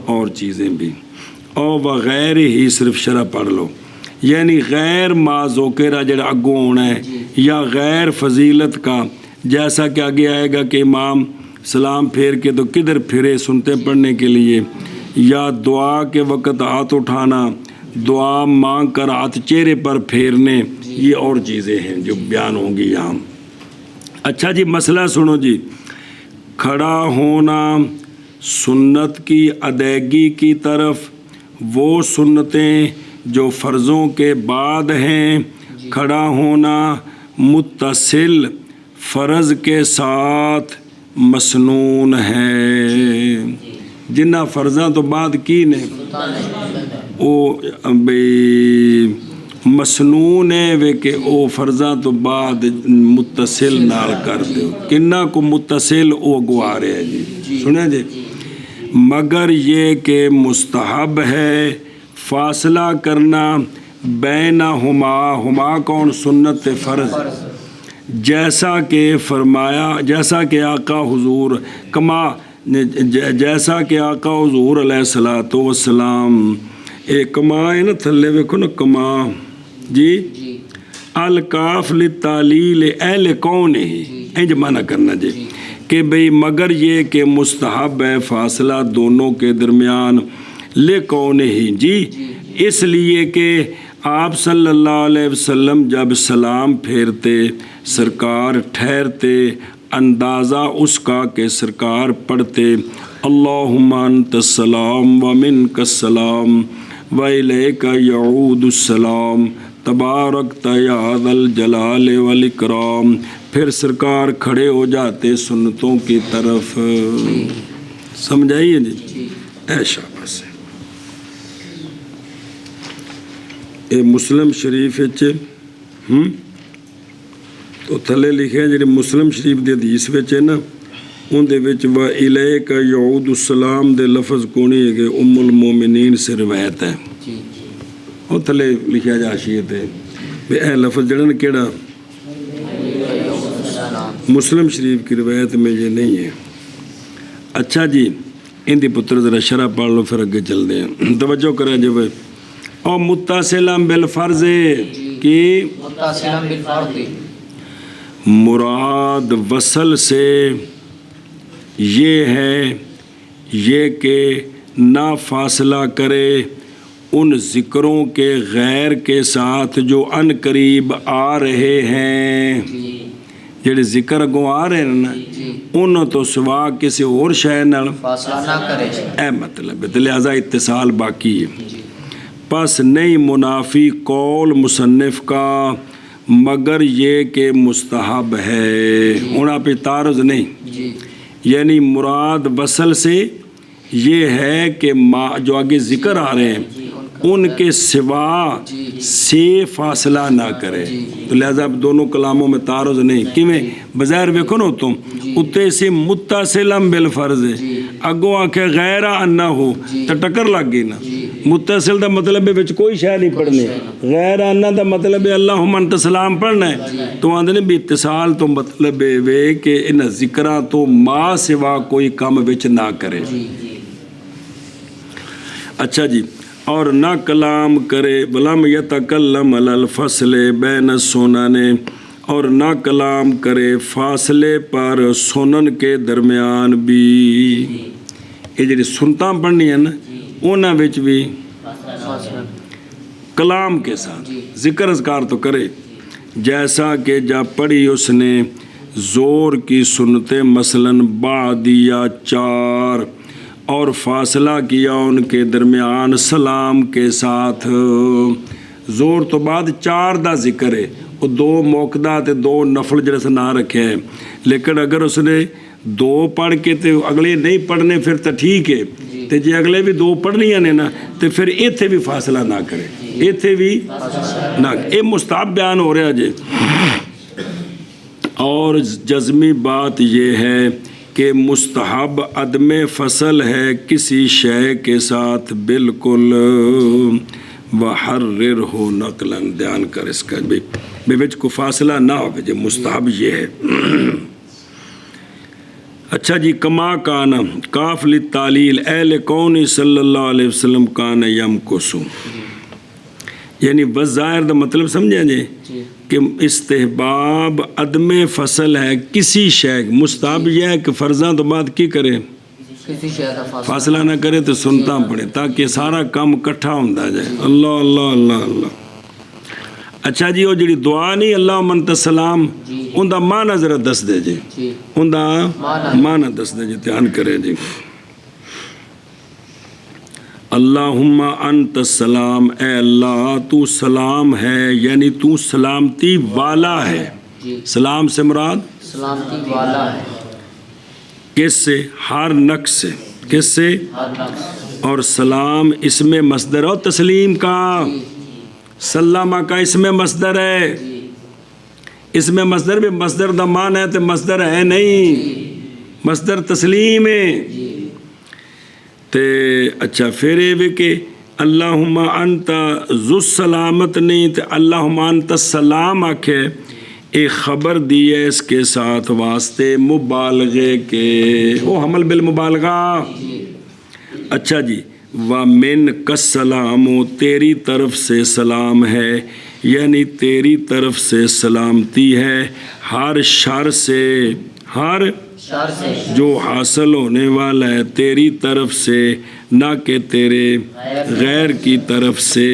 اور چیزیں بھی اور وغیر ہی صرف شرح پڑھ لو یعنی غیر ما ذکر جڑا اگوں ہونا ہے یا غیر فضیلت کا جیسا کہ آگے آئے گا کہ امام سلام پھیر کے تو کدھر پھرے سنتے پڑھنے کے لیے یا دعا کے وقت ہاتھ اٹھانا دعا مانگ کر ہاتھ چہرے پر پھیرنے یہ اور چیزیں ہیں جو بیان ہوں گی یہاں اچھا جی مسئلہ سنو جی کھڑا ہونا سنت کی ادائیگی کی طرف وہ سنتیں جو فرضوں کے بعد ہیں کھڑا ہونا متصل فرض کے ساتھ مسنون ہے جنہ فرضاں تو بعد کی نے او بھئی مسنون ہے وے کہ او فرضاں تو بعد متصل نال کر دو کنہ کو متصل او گوا رہے ہیں جی سنیں جی مگر یہ کہ مستحب ہے فاصلہ کرنا بینہما کون سنت فرض جیسا کہ فرمایا جیسا کہ آقا حضور علیہ الصلوۃ والسلام کما ہے نا تھلے ویکھو نا کما جی الکاف للتعلیل اہل کون ہے انج معنی کرنا جی کہ بھئی مگر یہ کہ مستحب ہے فاصلہ دونوں کے درمیان لے کون ہی جی اس لیے کہ آپ صلی اللہ علیہ وسلم جب سلام پھیرتے سرکار ٹھہرتے اندازہ اس کا کہ سرکار پڑھتے اللہم انت السلام ومنک السلام وإلیک یعود السلام تبارکت یا ذا الجلال والاکرام پھر سرکار کھڑے ہو جاتے سنتوں کی طرف سمجھائیے جی ایشا بس اے مسلم شریف تو تھلے لکھے جی مسلم شریف دے حدیث ہے نا اندر وَإِلَيْكَ يَعُودُ السَّلَامُ دے لفظ کونی ہے کہ ام المومنین سے روایت ہے وہ تھلے لکھا جا شیئت ہے اے لفظ جڑا نا کیڑا مسلم شریف کی روایت میں یہ نہیں ہے اچھا جی ان دی پتر ذرا شرح پڑھ لو پھر اگے چل دیں توجہ کریں جب اور متصلم بالفرض کی متصلم بالفرض مراد وصل سے یہ ہے یہ کہ نہ فاصلہ کرے ان ذکروں کے غیر کے ساتھ جو ان قریب آ رہے ہیں جڑے ذکر اگوں آ رہے ہیں نا انہوں تو سوا کسی اور شے نال فاصلہ نہ کرے اے مطلب ہے لہذا اتصال باقی ہے پس نہیں منافی قول مصنف کا مگر یہ کہ مستحب ہے انہاں پہ تعارض نہیں یعنی مراد وصل سے یہ ہے کہ جو آگے ذکر آ رہے ہیں ان کے سوا سے فاصلہ نہ کرے تو لہذا اب دونوں کلاموں میں تعارض نہیں کیویں بظاہر ویکھو نا تم اتے سے متصلم بالفرض اگوں آکھے غیر انہ ہو تو ٹکر لگ گئی نا متصل دا مطلب ہے وچ کوئی شے نہیں پڑھنی، غیر آنا دا مطلب ہے اللہم انت سلام پڑھنا ہے، تو آندے نے بھی اتصال تو مطلب ہے وے کہ ان ذکراں تو ما سوا کوئی کام وچ نہ کرے۔ اچھا جی، اور نہ کلام کرے، ولم یتکلم علی الفصل بین السنن، اور نہ کلام کرے فاصلے پر سنن کے درمیان بھی۔ یہ جڑی سنتاں پڑھنی ہیں نا انہاں وچ بھی کلام کے ساتھ ذکر اذکار تو کرے، جیسا کہ جب پڑھی اس نے زور کی سنتیں مثلاً بعدیہ 4 اور فاصلہ کیا ان کے درمیان سلام کے ساتھ۔ زور تو بعد 4 دا ذکر ہے، وہ 2 موقدہ تے 2 نفل جڑے سے نہ رکھے ہیں، لیکن اگر اس نے 2 پڑھ کے تے اگلے نہیں پڑھنے پھر تو ٹھیک ہے، تے جی اگلے بھی 2 پڑھنیاں نے نا تے پھر ایتھے بھی فاصلہ نہ کرے، ایتھے بھی نہ، یہ مستحب بیان ہو رہا جی۔ اور جزمی بات یہ ہے کہ مستحب عدم فصل ہے کسی شے کے ساتھ بالکل، وحرر ہو نقلاً، دھیان کر اس کا بے وچ کو فاصلہ نہ ہو، جی مستحب یہ ہے۔ اچھا جی، کما کانا کاف للتعلیل، اہل کون صلی اللہ علیہ وسلم کان یمکسو، یعنی بظاہر دا مطلب سمجھا جی کہ استحباب عدم فصل ہے کسی شے، مستحب یہ ہے کہ فرضاں تو بعد کی کرے، فاصلہ نہ کرے تو سنتا پڑے تاکہ سارا کام کٹھا ہوندا جائے۔ اللہ اللہ اللہ اللہ۔ اچھا جی، وہ جڑی دعا نہیں اللہم انت السلام، ان دا معنی ذرا دس دے جی، ان دا معنی دس دے جی، دھیان کرے جی۔ اللہم انت السلام، اے اللہ تو سلام ہے، یعنی تو سلامتی والا ہے۔ سلام سے مراد سلامتی والا ہے، کس سے؟ ہر نقص سے، کس سے؟ اور سلام اسم مصدر، اور تسلیم کا سلامہ کا اسم مصدر ہے، اسم مصدر بھی مصدر دا مان ہے تو مصدر ہے نہیں، مصدر تسلیم ہے تے۔ اچھا پھر یہ بھی کہ اللہم انت ذو السلامت نہیں تے اللہم انت السلام آکھے، ایک خبر دی ہے اس کے ساتھ واسطے مبالغے کے، وہ حمل بالمبالغہ۔ اچھا جی، وَمِن کَالسَّلَامُ، تیری طرف سے سلام ہے، یعنی تیری طرف سے سلامتی ہے ہر شر سے، ہر جو حاصل ہونے والا ہے تیری طرف سے، نہ کہ تیرے غیر کی طرف سے،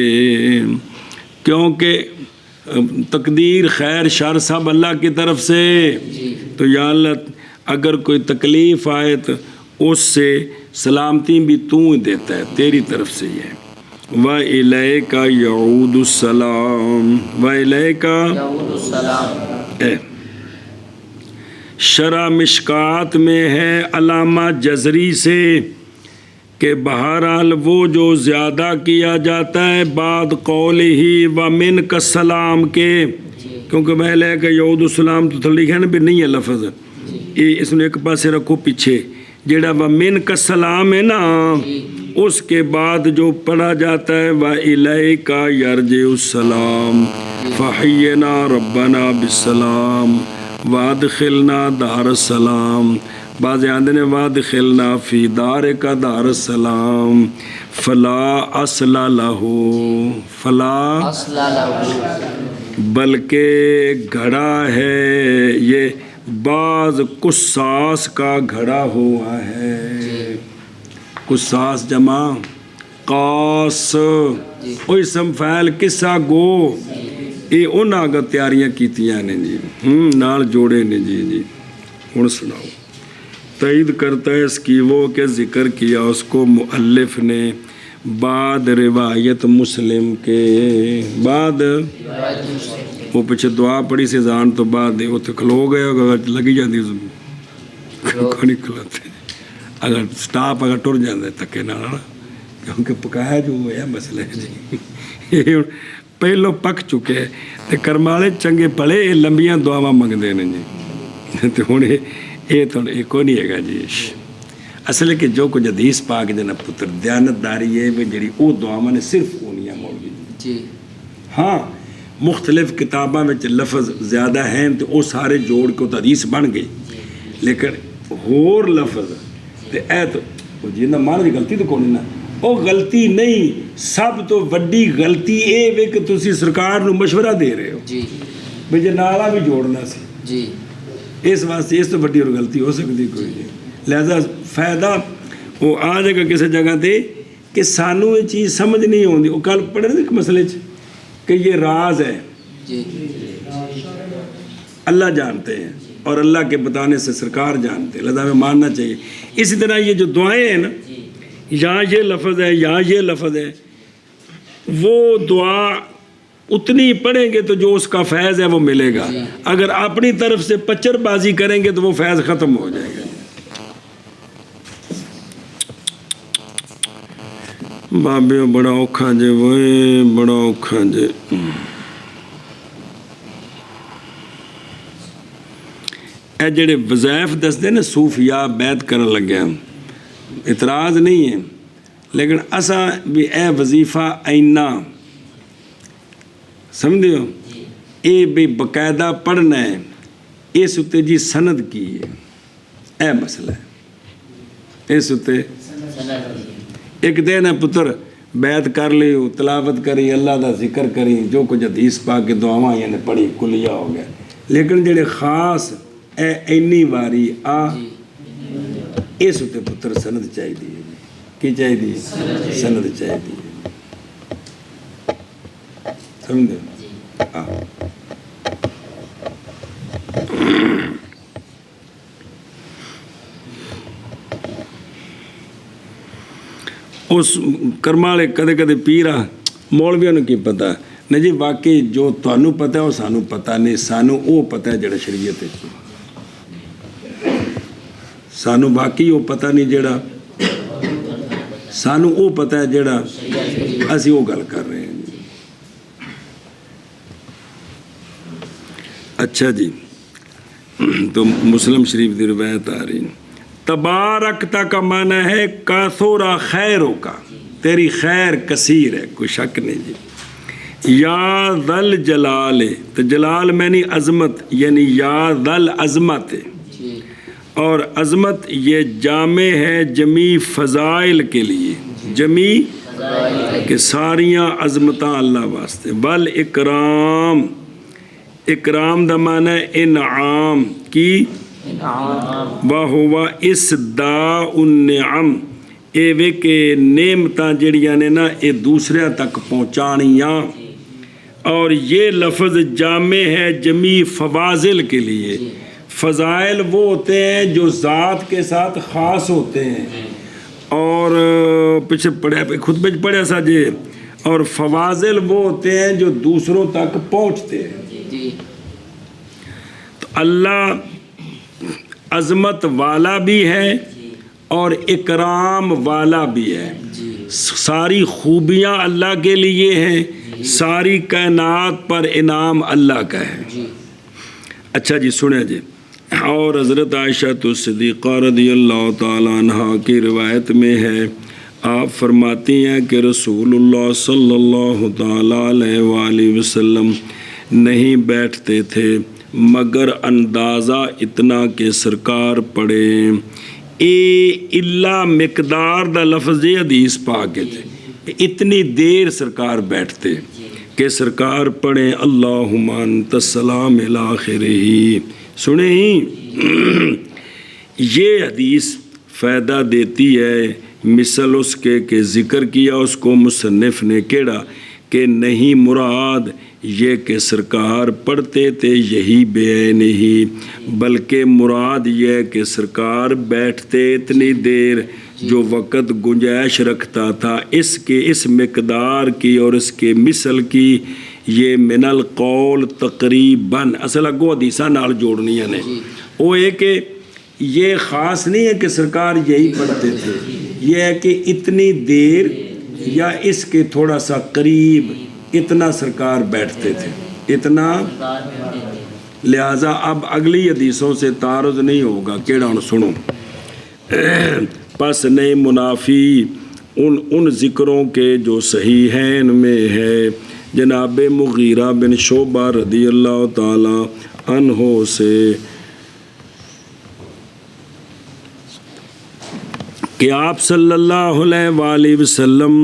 کیونکہ تقدیر خیر شر سب اللہ کی طرف سے۔ تو یا اللہ اگر کوئی تکلیف آئے تو اس سے سلامتی بھی تو ہی دیتا ہے، تیری طرف سے یہ ہے۔ وَإِلَيْكَ يَعُودُ السَّلَامُ، وَإِلَيْكَ یعود السلام۔ شرح مشکات میں ہے علامہ جزری سے کہ بہرحال وہ جو زیادہ کیا جاتا ہے بعد قول ہی وَمِن کَالسَّلَام کے، کیونکہ وَإِلَيْكَ يَعُودُ السَّلَام تو تھوڑا لکھا ہے نا بھی نہیں ہے لفظ، یہ اس نے ایک پاسے رکھو پیچھے، جیڑا وَمِن کَالسَّلَام ہے نا اس کے بعد جو پڑھا جاتا ہے وَإِلَيْكَ يَرْجِعُ السَّلَام فَحَيِّنَا رَبَّنَا بِالسَّلَام وَأَدْخِلْنَا دَارَ السَّلَام، بعض آندے نے وَأَدْخِلْنَا فِي دَارِكَ دَارَ السَّلَام فَلَا أَصْلَ لَهُ، فَلَا اصل لہو، بلکہ گھڑا ہے یہ بعض قصاص کا گھڑا ہوا ہے۔ قصاص جمع قاص، وہ اسم فعل قصہ گو، یہ انہاں اگر تیاریاں کیتیاں نے جی، نال جوڑے نے جی۔ جی ہن سناؤ۔ تائید کرتا ہے اس کی وہ کہ ذکر کیا اس کو مؤلف نے بعد روایت مسلم کے، بعد وہ پیچھے دعا پڑھی سی زان تو بعد وہ تو کھلو گئے، اگر لگی جاتی نہیں کھلاتے، اگر سٹاپ اگر ٹر جاندے تکے نہ، کیونکہ پکایا جو ہے مسئلہ ہے جی، یہ پہلو پک چکے تے کرمالے چنگے پڑے یہ لمبیاں دعاواں منگدے نے جی، تے ہن یہ تو کوئی نہیں ہے گا جی۔ اصل ہے کہ جو کچھ حدیث پاک دے نا پتر دیانتداری ہے جڑی وہ دعاواں نے صرف ہونی مولوی جی ہاں مختلف کتاباں میں لفظ زیادہ ہیں تو وہ سارے جوڑ کے تو حدیث بن گئی لیکن ہور لفظ تے اے تو جی نہ مان دی غلطی تو کون نا وہ غلطی نہیں سب تو وڈی غلطی اے وے کہ تسی سرکار نو مشورہ دے رہے ہو جی بھی جے نالا بھی جوڑنا سی جی اس واسطے اس تو بڑی اور غلطی ہو سکتی کوئی نہیں لہذا فائدہ وہ آ جائے گا کسی جگہ تے کہ سانو یہ چیز سمجھ نہیں ہوندی وہ کل پڑھے نا ایک مسئلے کہ یہ راز ہے جی اللہ جانتے ہیں اور اللہ کے بتانے سے سرکار جانتے ہیں لہذا ہمیں ماننا چاہیے اسی طرح یہ جو دعائیں ہیں نا یہاں یہ لفظ ہے یہاں یہ لفظ ہے وہ دعا اتنی پڑھیں گے تو جو اس کا فیض ہے وہ ملے گا اگر اپنی طرف سے پچر بازی کریں گے تو وہ فیض ختم ہو جائے گا بابے بڑا اوکھا جے وے بڑا اوکھا جے اے جڑے وظائف دستے نا صوفیاء بیعت کرن لگے اعتراض نہیں ہے لیکن اساں بھی اے وظیفہ اینا سمجھے ہو اے بھی باقاعدہ پڑھنا ہے اس اتے جی سند کی ہے اے مسئلہ ہے اس اتے ایک دن ہے پتر بیعت کر لی تلاوت کری اللہ دا ذکر کری جو کچھ حدیث پاک کے دعاواں یعنی پڑھی کلیہ ہو گیا لیکن جڑے خاص اے اینی واری آ اس اتے پتر سند چاہی دی کی چاہی دی سند چاہی دی سمجھے اس کرمالے کدے کدے پیرا مولویوں نے کی پتا نہیں جی واقعی جو تانوں پتا ہے وہ سانوں پتا نہیں سانوں وہ پتا ہے جڑا شریعت ہے سانوں باقی وہ پتا نہیں جڑا سانوں وہ پتا ہے جڑا اسی وہ گل کر رہے ہیں اچھا جی تو مسلم شریف دی روایت آ رہی تبارکتا کا معنی ہے کاثورا خیروں کا تیری خیر کثیر ہے کوئی شک نہیں جی یا ذل جلال تو جلال میں نہیں عظمت یعنی یا ذل عظمت اور عظمت یہ جامع ہے جمی فضائل کے لیے جمی کہ ساریاں عظمتاں اللہ واسطے بل اکرام اکرام دا معنی ہے انعام کی وَهُوَ إِسْدَاءُ النِّعَمْ اے وے کہ نعمتاں جڑیاں نے نا اے دوسرے تک پہنچانیاں اور یہ لفظ جامع ہے جمی فواضل کے لیے فضائل وہ ہوتے ہیں جو ذات کے ساتھ خاص ہوتے ہیں اور پیچھے پڑھے خطبے پڑھے سا جی اور فواضل وہ ہوتے ہیں جو دوسروں تک پہنچتے ہیں تو اللہ عظمت والا بھی ہے اور اکرام والا بھی ہے ساری خوبیاں اللہ کے لیے ہیں ساری کائنات پر انعام اللہ کا ہے اچھا جی سنیں جی اور حضرت عائشہ صدیقہ رضی اللہ تعالیٰ عنہ کی روایت میں ہے آپ فرماتی ہیں کہ رسول اللہ صلی اللہ تعالیٰ علیہ وآلہ وسلم نہیں بیٹھتے تھے مگر اندازہ اتنا کہ سرکار پڑھے اے اللہ مقدار دا لفظ یہ حدیث پاک ہے اتنی دیر سرکار بیٹھتے کہ سرکار پڑھیں اللہم انت السلام الاخرہ سنیں ہی یہ حدیث فائدہ دیتی ہے مثل اس کے کہ ذکر کیا اس کو مصنف نے کیڑا کہ نہیں مراد یہ کہ سرکار پڑھتے تھے یہی بے نہیں بلکہ مراد یہ کہ سرکار بیٹھتے اتنی دیر جو وقت گنجائش رکھتا تھا اس کے اس مقدار کی اور اس کے مثل کی یہ من القول تقریباً اصل اگو حدیثہ نال جوڑنیاں نے وہ ہے کہ یہ خاص نہیں ہے کہ سرکار یہی پڑھتے تھے یہ ہے کہ اتنی دیر یا اس کے تھوڑا سا قریب اتنا سرکار بیٹھتے تھے اتنا لہٰذا اب اگلی حدیثوں سے تعارض نہیں ہوگا کیڑا ہن سنو پس نہیں منافی ان ذکروں کے جو صحیحین میں ہے جناب مغیرہ بن شعبہ رضی اللہ تعالی عنہ سے کہ آپ صلی اللہ علیہ وآلہ وسلم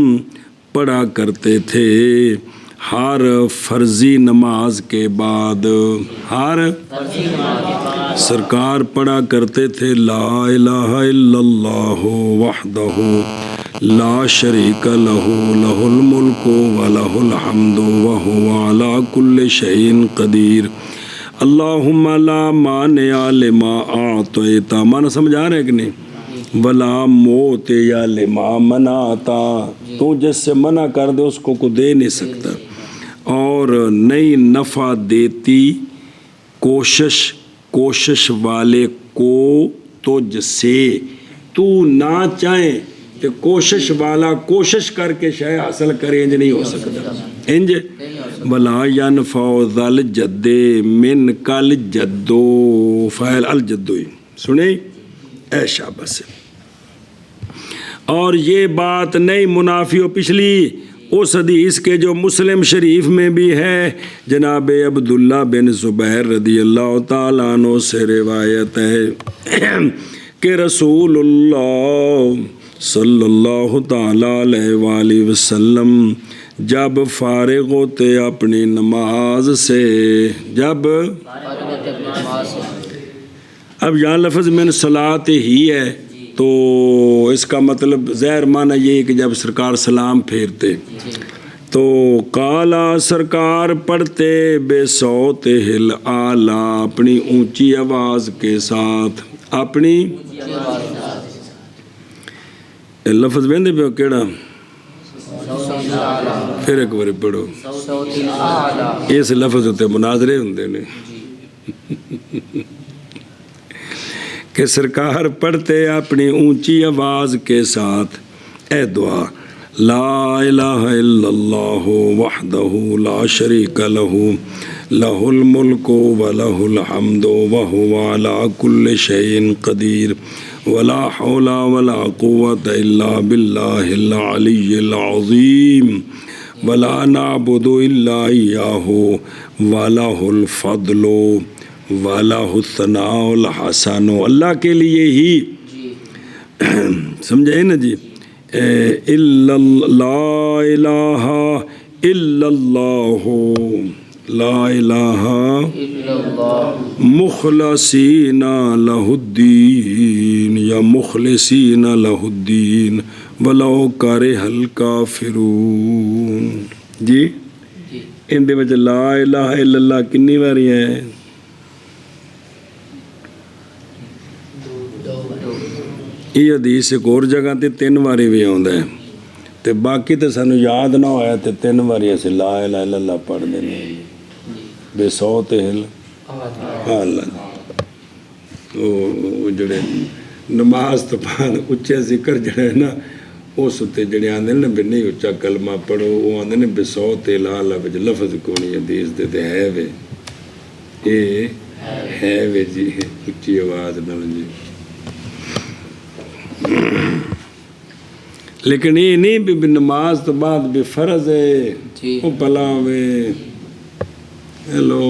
پڑھا کرتے تھے ہر فرضی نماز کے بعد سرکار پڑھا کرتے تھے لا الہ الا اللہ وحدہ لا شریک لہ لہ الملک ولہ الحمد وہو علی کل شیء قدیر اللہم لا مانع لما اعطیت. مانا سمجھا رہے کہ نہیں؟ ولا موت یا لما منعتا، تو جس سے منع کر دے اس کو دے نہیں سکتا، اور نئی نفع دیتی کوشش والے کو تجھ سے، تو نہ چاہیں کہ کوشش والا کوشش کر کے شے حاصل کرے، انج نہیں ہو سکتا. انج ولا ینفع ذا الجد من کل جدو فعل الجدو. سنیں اے شاباش. اور یہ بات نئی منافی و پچھلی اس حدیث کے جو مسلم شریف میں بھی ہے جناب عبداللہ بن زبیر رضی اللہ تعالیٰ عنہ سے روایت ہے کہ رسول اللہ صلی اللہ تعالیٰ علیہ وآلہ وسلم جب فارغ ہوتے اپنی نماز سے، جب اب یہاں لفظ من صلاۃ ہی ہے تو اس کا مطلب ظاہر معنی یہ ہے کہ جب سرکار سلام پھیرتے تو کالا سرکار پڑھتے بے صوت اعلیٰ، اپنی اونچی آواز کے ساتھ، اپنی لفظ ویندے پہ کیڑا پھر ایک بار پڑھو. اس لفظ ہوتے مناظرے ہوندے نے کہ سرکار پڑھتے اپنی اونچی آواز کے ساتھ اے دعا لا الہ الا اللہ وحدہ لا شریک لہ لہ الملک ولہ الحمد وہو علی کل شیء قدیر ولا حول ولا قوة الا باللہ العلی العظیم ولا نعبد الا ایاہ ولہ الفضل وَلَهُ الثَّنَاءُ الْحَسَنُ. اللہ کے لیے ہی سمجھے نا جی لا الہ الا اللہ لا الہ مخلصین لہ الدین یا مخلصین لہ الدین وَلَوْ كَرِهَ الْكَافِرُونَ. جی ان دے وچ لا الہ الا اللہ کنی باری ہے؟ یہ حدیث ایک اور جگہ تے 3 باری بھی آਉਂدا ہے تے باقی تے سانو یاد نہ ہویا تے 3 باری اسی لا الہ الا اللہ پڑھ دینے بے صوت اللہ. وہ جڑے نماز تو بعد اچھے ذکر جڑے نا اس تے جڑے آندے نے بھی نہیں اچھا کلمہ پڑھو، وہ آندے نے بے صوت اللہ وچ لفظ کونی حدیث دے تے ہے وے اے ہے وے جی اچھی آواز نال جی. لیکن یہ نہیں بھی نماز تو بعد بھی فرض ہے وہ پلا وے ہیلو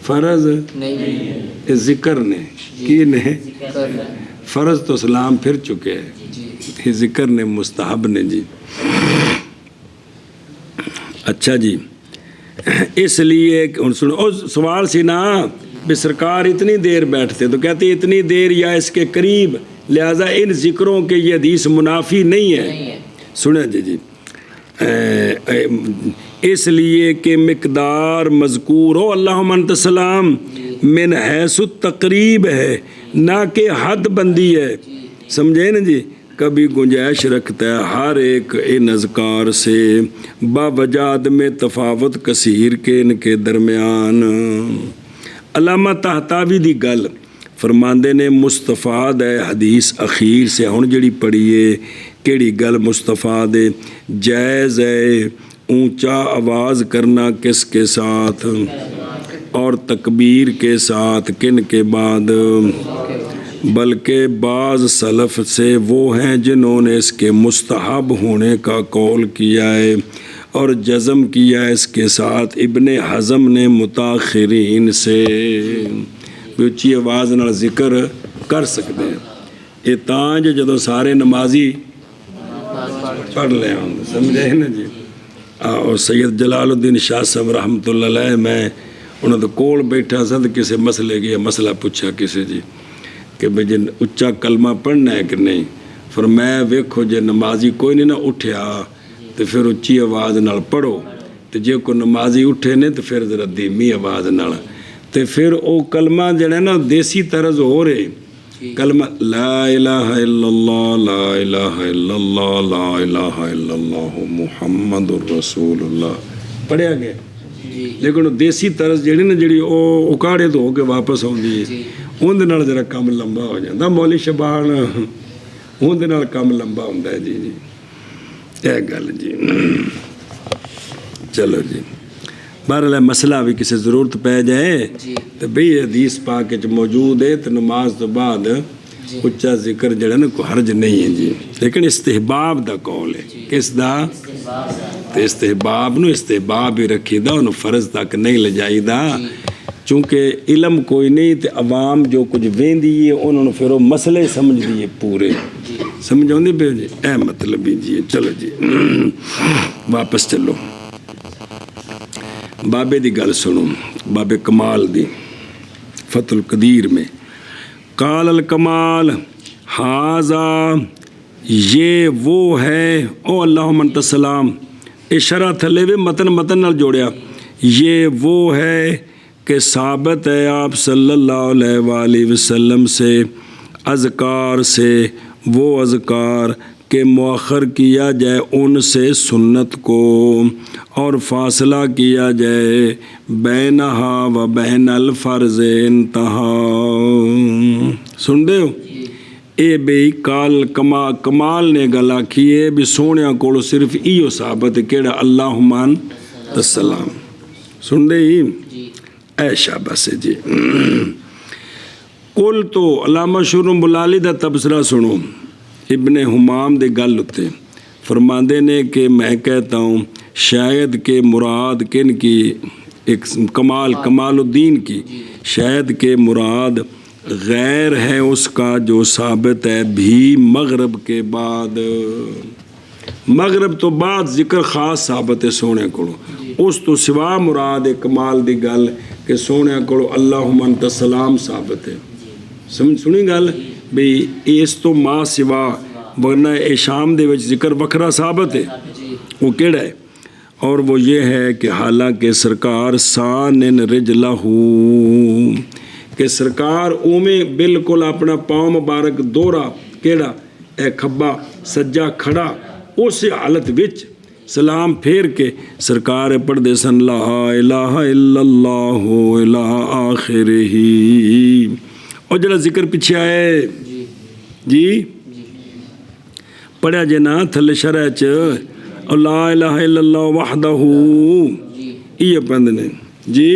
فرض نہیں ذکر نے کی نے فرض تو سلام پھر چکے ہیں، ذکر نے مستحب نے جی. اچھا جی اس لیے سنو سوال سی نا بھی سرکار اتنی دیر بیٹھتے تو کہتے اتنی دیر یا اس کے قریب، لہٰذا ان ذکروں کے یہ حدیث منافی نہیں ہے. سنیں جی اس لیے کہ مقدار مذکور ہو اللہم انت السلام من حیث التقریب ہے، نہ کہ حد بندی ہے. سمجھے نا جی؟ کبھی گنجائش رکھتا ہے ہر ایک ان اذکار سے باوجہ میں تفاوت کثیر کے ان کے درمیان. علامہ طہطاوی دی گل فرماندے نے مستفاد ہے حدیث اخیر سے. ہن جڑی پڑھیے کیڑی گل مستفاد ہے؟ جائز ہے اونچا آواز کرنا کس کے ساتھ؟ اور تکبیر کے ساتھ. کن کے بعد؟ بلکہ بعض سلف سے وہ ہیں جنہوں نے اس کے مستحب ہونے کا قول کیا ہے اور جزم کیا ہے اس کے ساتھ ابن حزم نے متاخرین سے بھی اچھی آواز نال ذکر کر سکتے ہیں یہ تاں جدوں سارے نمازی پڑھ لے ہوں سمجھے نا جی اور سید جلال الدین شاہ صاحب رحمۃ اللہ علیہ میں انہوں نے کول بیٹھا سا تو کسی مسئلے کی مسئلہ پوچھا کسی جی کہ بھئی جی اچا کلمہ پڑھنا ہے کہ نہیں فرمایا ویکھو جے نمازی کوئی نہیں نہ اٹھیا تو پھر اچھی آواز نال پڑھو تو جے کوئی نمازی اٹھے نے تو پھر ذرا دھیمی آواز نال تو پھر او کلمہ جڑا ہے نا دیسی طرز ہو رہے کلمہ لا الہ الا اللہ لا الہ الا اللہ لا الہ الا اللہ محمد الرسول اللہ پڑھیا گیا لیکن دیسی طرز جڑی نا جڑی او اکاڑے تو ہو کے واپس آؤندی ہے اون نال ذرا کم لمبا ہو جاتا مولی شبان اون نال کم لمبا ہوندا ہے جی اے گل جی چلو جی بہرحال مسئلہ بھی کسی ضرورت پہ جائے تو بھئی حدیث پاک موجود ہے تو نماز تو بعد اچھا ذکر جڑا نا کوئی حرج نہیں ہے جی لیکن استحباب دا قول ہے کس دا تو استحباب نو استحباب ہی رکھی دا انہوں فرض تک نہیں لے جائی دا چونکہ علم کوئی نہیں تو عوام جو کچھ وین دیئے انہوں نے پھر وہ مسئلے سمجھ دیئے پورے سمجھاؤں دی پہ جی اے مطلب جی چلو جی واپس چلو بابے دی گل سنو بابے کمال دی فتح القدیر میں قال الکمال حاذا یہ وہ ہے او اللہم انت السلام اے شرح تھلے وے متن نال جوڑیا یہ وہ ہے کہ ثابت ہے آپ صلی اللہ علیہ وآلہ وسلم سے اذکار سے وہ اذکار کہ مؤخر کیا جائے ان سے سنت کو اور فاصلہ کیا جائے بینہا و بین الفرض انتہا سن دے ہو اے بھئی کمال نے گلا کیے بھی سونیا کوڑو صرف ایو ثابت کیڑا اللہم انت السلام سن دے ہی اے شاباس جی کل تو علامہ شورم بلالی دا تبصرہ سنو ابن حمام دے گل ہوتے فرماندے نے کہ میں کہتا ہوں شاید کہ مراد کن کی ایک کمال الدین کی شاید کہ مراد غیر ہے اس کا جو ثابت ہے بھی مغرب کے بعد مغرب تو بعد ذکر خاص ثابت ہے سونے کڑو اس تو سوا مراد کمال دی گل کہ سونے کڑو اللہم انت السلام ثابت ہے سنی گل بھئی اس تو ما سوا ورنہ اے شام دے وچ ذکر وکھرا ثابت ہے وہ کیڑا ہے اور وہ یہ ہے کہ حالانکہ سرکار سانن رجلہ کہ سرکار اومیں بالکل اپنا پاؤں مبارک دورا کیڑا اے کھبا سجا کھڑا اس حالت وچ سلام پھیر کے سرکار پڑھ دے سن لا الہ الا اللہ الہ آخرہ اور جڑا ذکر پیچھے آئے جی پڑھیا جے نا تھلے شرح چ لا الہ الا اللہ وحدہ یہ پند نے جی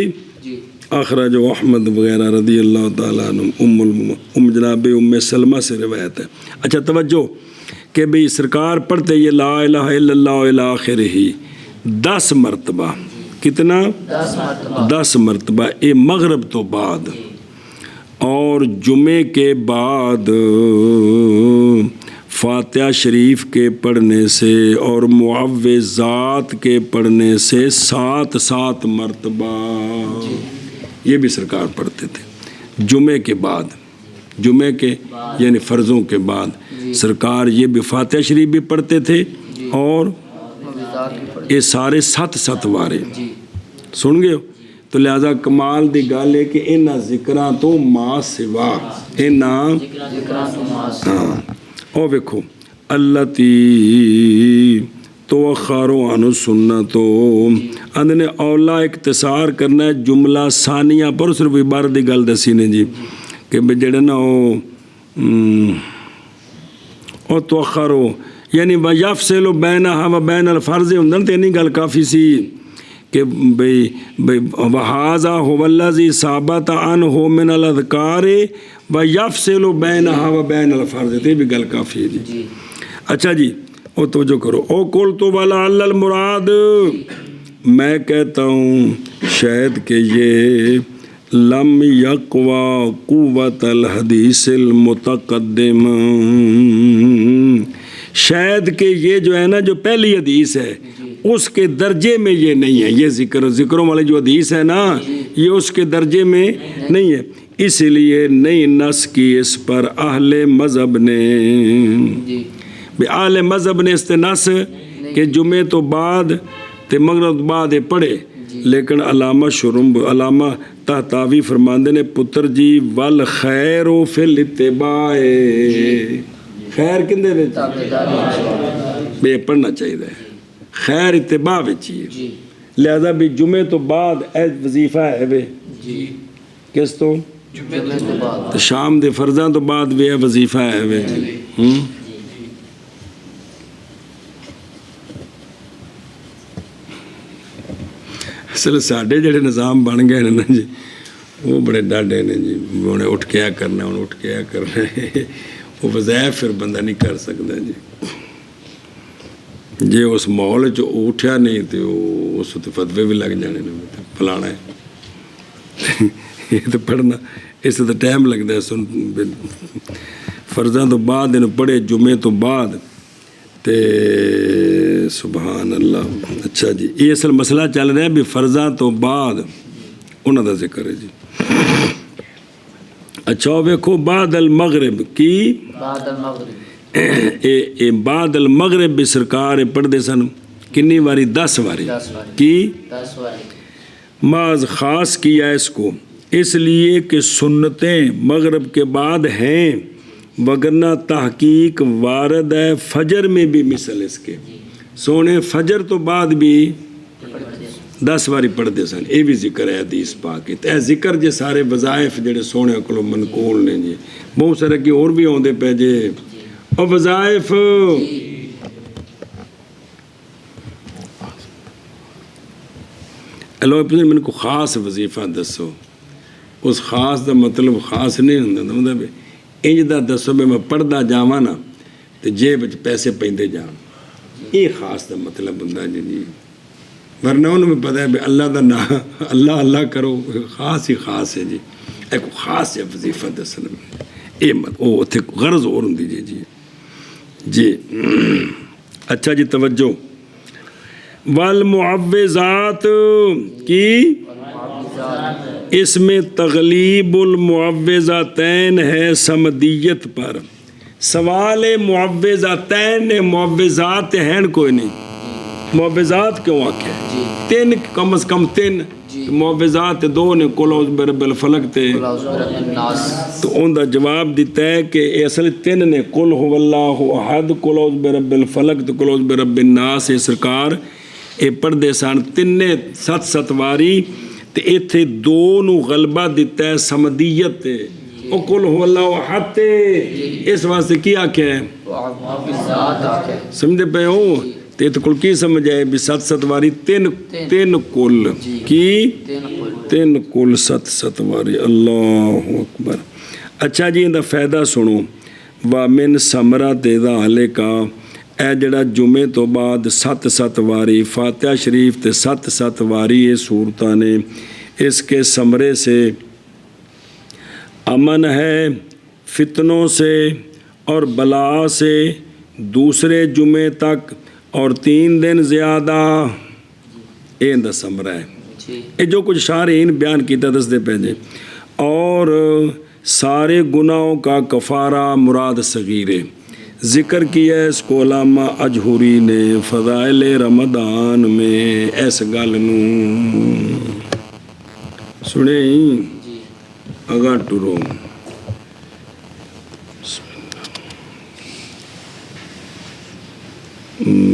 آخرہ جو احمد وغیرہ رضی اللہ تعالیٰ عنہ جناب ام سلمہ سے روایت ہے اچھا توجہ کہ بھئی سرکار پڑھتے یہ لا الہ الا اللہ الہ آخرہ 10 مرتبہ کتنا 10 مرتبہ اے مغرب تو بعد اور جمعے کے بعد فاتحہ شریف کے پڑھنے سے اور معوذات کے پڑھنے سے 7 مرتبہ یہ بھی سرکار پڑھتے تھے جمعے کے بعد جمعے کے یعنی فرضوں کے بعد سرکار یہ بھی فاتحہ شریف بھی پڑھتے تھے اور یہ سارے 7 وارے سن گئے تو لہذا کمال دی گل ہے کہ انہاں ذکراں تو ما سوا انہاں او ویکھو اللتی توخر عن سنتو اندنے اولا اختصار کرنا ہے جملہ ثانیہ پر صرف عبارت دی گل دسی نے جی کہ جڑے نا او توخرو یعنی ویفصل بینہا و بین الفرض ہندن تے نہیں گل کافی سی کہ بھئی وہذا هو الذی ثابت عنہ من الاذکار ویفصل بینہا و بین الفرض. یہ بھی گل کافی ہے جی. اچھا جی او توجہ کرو. او قلت ولعل المراد، میں کہتا ہوں شاید کہ یہ لم یقوی قوت الحدیث المتقدم، شاید کہ یہ جو ہے نا جو پہلی حدیث ہے اس کے درجے میں یہ نہیں ہے. یہ ذکروں والی جو حدیث ہے نا یہ اس کے درجے میں نہیں ہے، اس لیے نئی نس کی اس پر اہل مذہب نے اہل مذہب نے استنس کہ جمعے تو بعد تے مغرب بعد پڑھے. لیکن علامہ تحتاوی فرماندے نے پتر جی والخیر فی الاتباع، خیر کندے وچ بے پڑھنا چاہیے، خیر اتباع وچ ہی. لہذا بھی جمعے تو بعد اے وظیفہ ہے وے کس تو شام دے فرضاں تو بعد بھی وظیفہ ہے وے. اصل ساڈے جڑے نظام بن گئے نا جی وہ بڑے ڈاڈے نے جی. انہیں اٹھ کے آ کرنا، انہیں اٹھ کے آ کرنا وہ وظائف پھر بندہ نہیں کر سکتا جی. جی اس ماحول چ اٹھیا نہیں تو اس تے فتوے بھی لگ جانے فلانا ہے یہ تو پڑھنا اس تو ٹائم لگتا ہے. سن فرضاں تو بعد انہوں پڑھے جمعے تو بعد تے سبحان اللہ. اچھا جی یہ اصل مسئلہ چل رہا ہے بھی فرضاں تو بعد انہوں دا ذکر ہے جی. اچھا ویکھو بعد المغرب کی بعد المغرب بھی سرکار پڑھتے سن کنی واری 10 واری کی معاذ خاص کیا اس کو اس لیے کہ سنتیں مغرب کے بعد ہیں، وگرنہ تحقیق وارد ہے فجر میں بھی مثل اس کے. سونے فجر تو بعد بھی 10 واری پڑھتے سن. یہ بھی ذکر ہے حدیث پاک. اے ذکر جے سارے وظائف جڑے سونے کو منقول نے جی بہت سارے کی اور بھی آتے پہ جے اور وظائف میں کو خاص وظیفہ دسو. اس خاص دا مطلب خاص نہیں ہوتا انج دا دسو بھی میں پڑھدا جاواں نا تو جیب وچ پیسے پیندے جان. یہ خاص دا مطلب ہوتا جی. ورنہ انہوں میں پتہ ہے بھی اللہ دا نام اللہ اللہ کرو خاص ہی خاص ہے جی. ایک خاص ہے وظیفہ دسنا یہ وہ اتنے غرض اور ہوں جی جی جی. اچھا جی توجہ. والمعوذات کی اس میں تغلیب المعوذتین ہے سمدیت پر. سوال معوذتین معوذات ہیں کوئی نہیں. معوذات کیوں آکھے تین کم از کم تین معوذات 2 نے قل اعوذ برب الفلق تے تو ان دا جواب دیتا ہے کہ اصل 3 نے قل هو اللہ احد قل اعوذ برب الفلق تے قل اعوذ برب الناس. سرکار اے پڑھدے سن 3 7 واری تے ایتھے 2 نو غلبہ دیتا ہے سمدیت تے او قل هو اللہ احد تے اس واسطے کی آکھے سمجھے پہ ہو تے تو کل کی سمجھ آئے بھی 7 واری 3 کل کی 3 کل 7 واری. اللہ اکبر. اچھا جی اندہ فائدہ سنو. وَمِن ثمرۃ ذَلِکَ اے جڑا جمعے تو بعد 7 واری فاتحہ شریف تے 7 واری یہ صورتاں نے اس کے ثمرے سے امن ہے فتنوں سے اور بلا سے دوسرے جمعے تک اور 3 دن زیادہ. یہ اندر ثمرہ ہے. یہ جو کچھ شارحین بیان کیتا دس دے پہنجے. اور سارے گناہوں کا کفارہ مراد صغیرے ذکر کیا ہے اس کو علامہ اجہوری نے فضائل رمضان میں. ایس گل سنے ہی اگا ٹرو.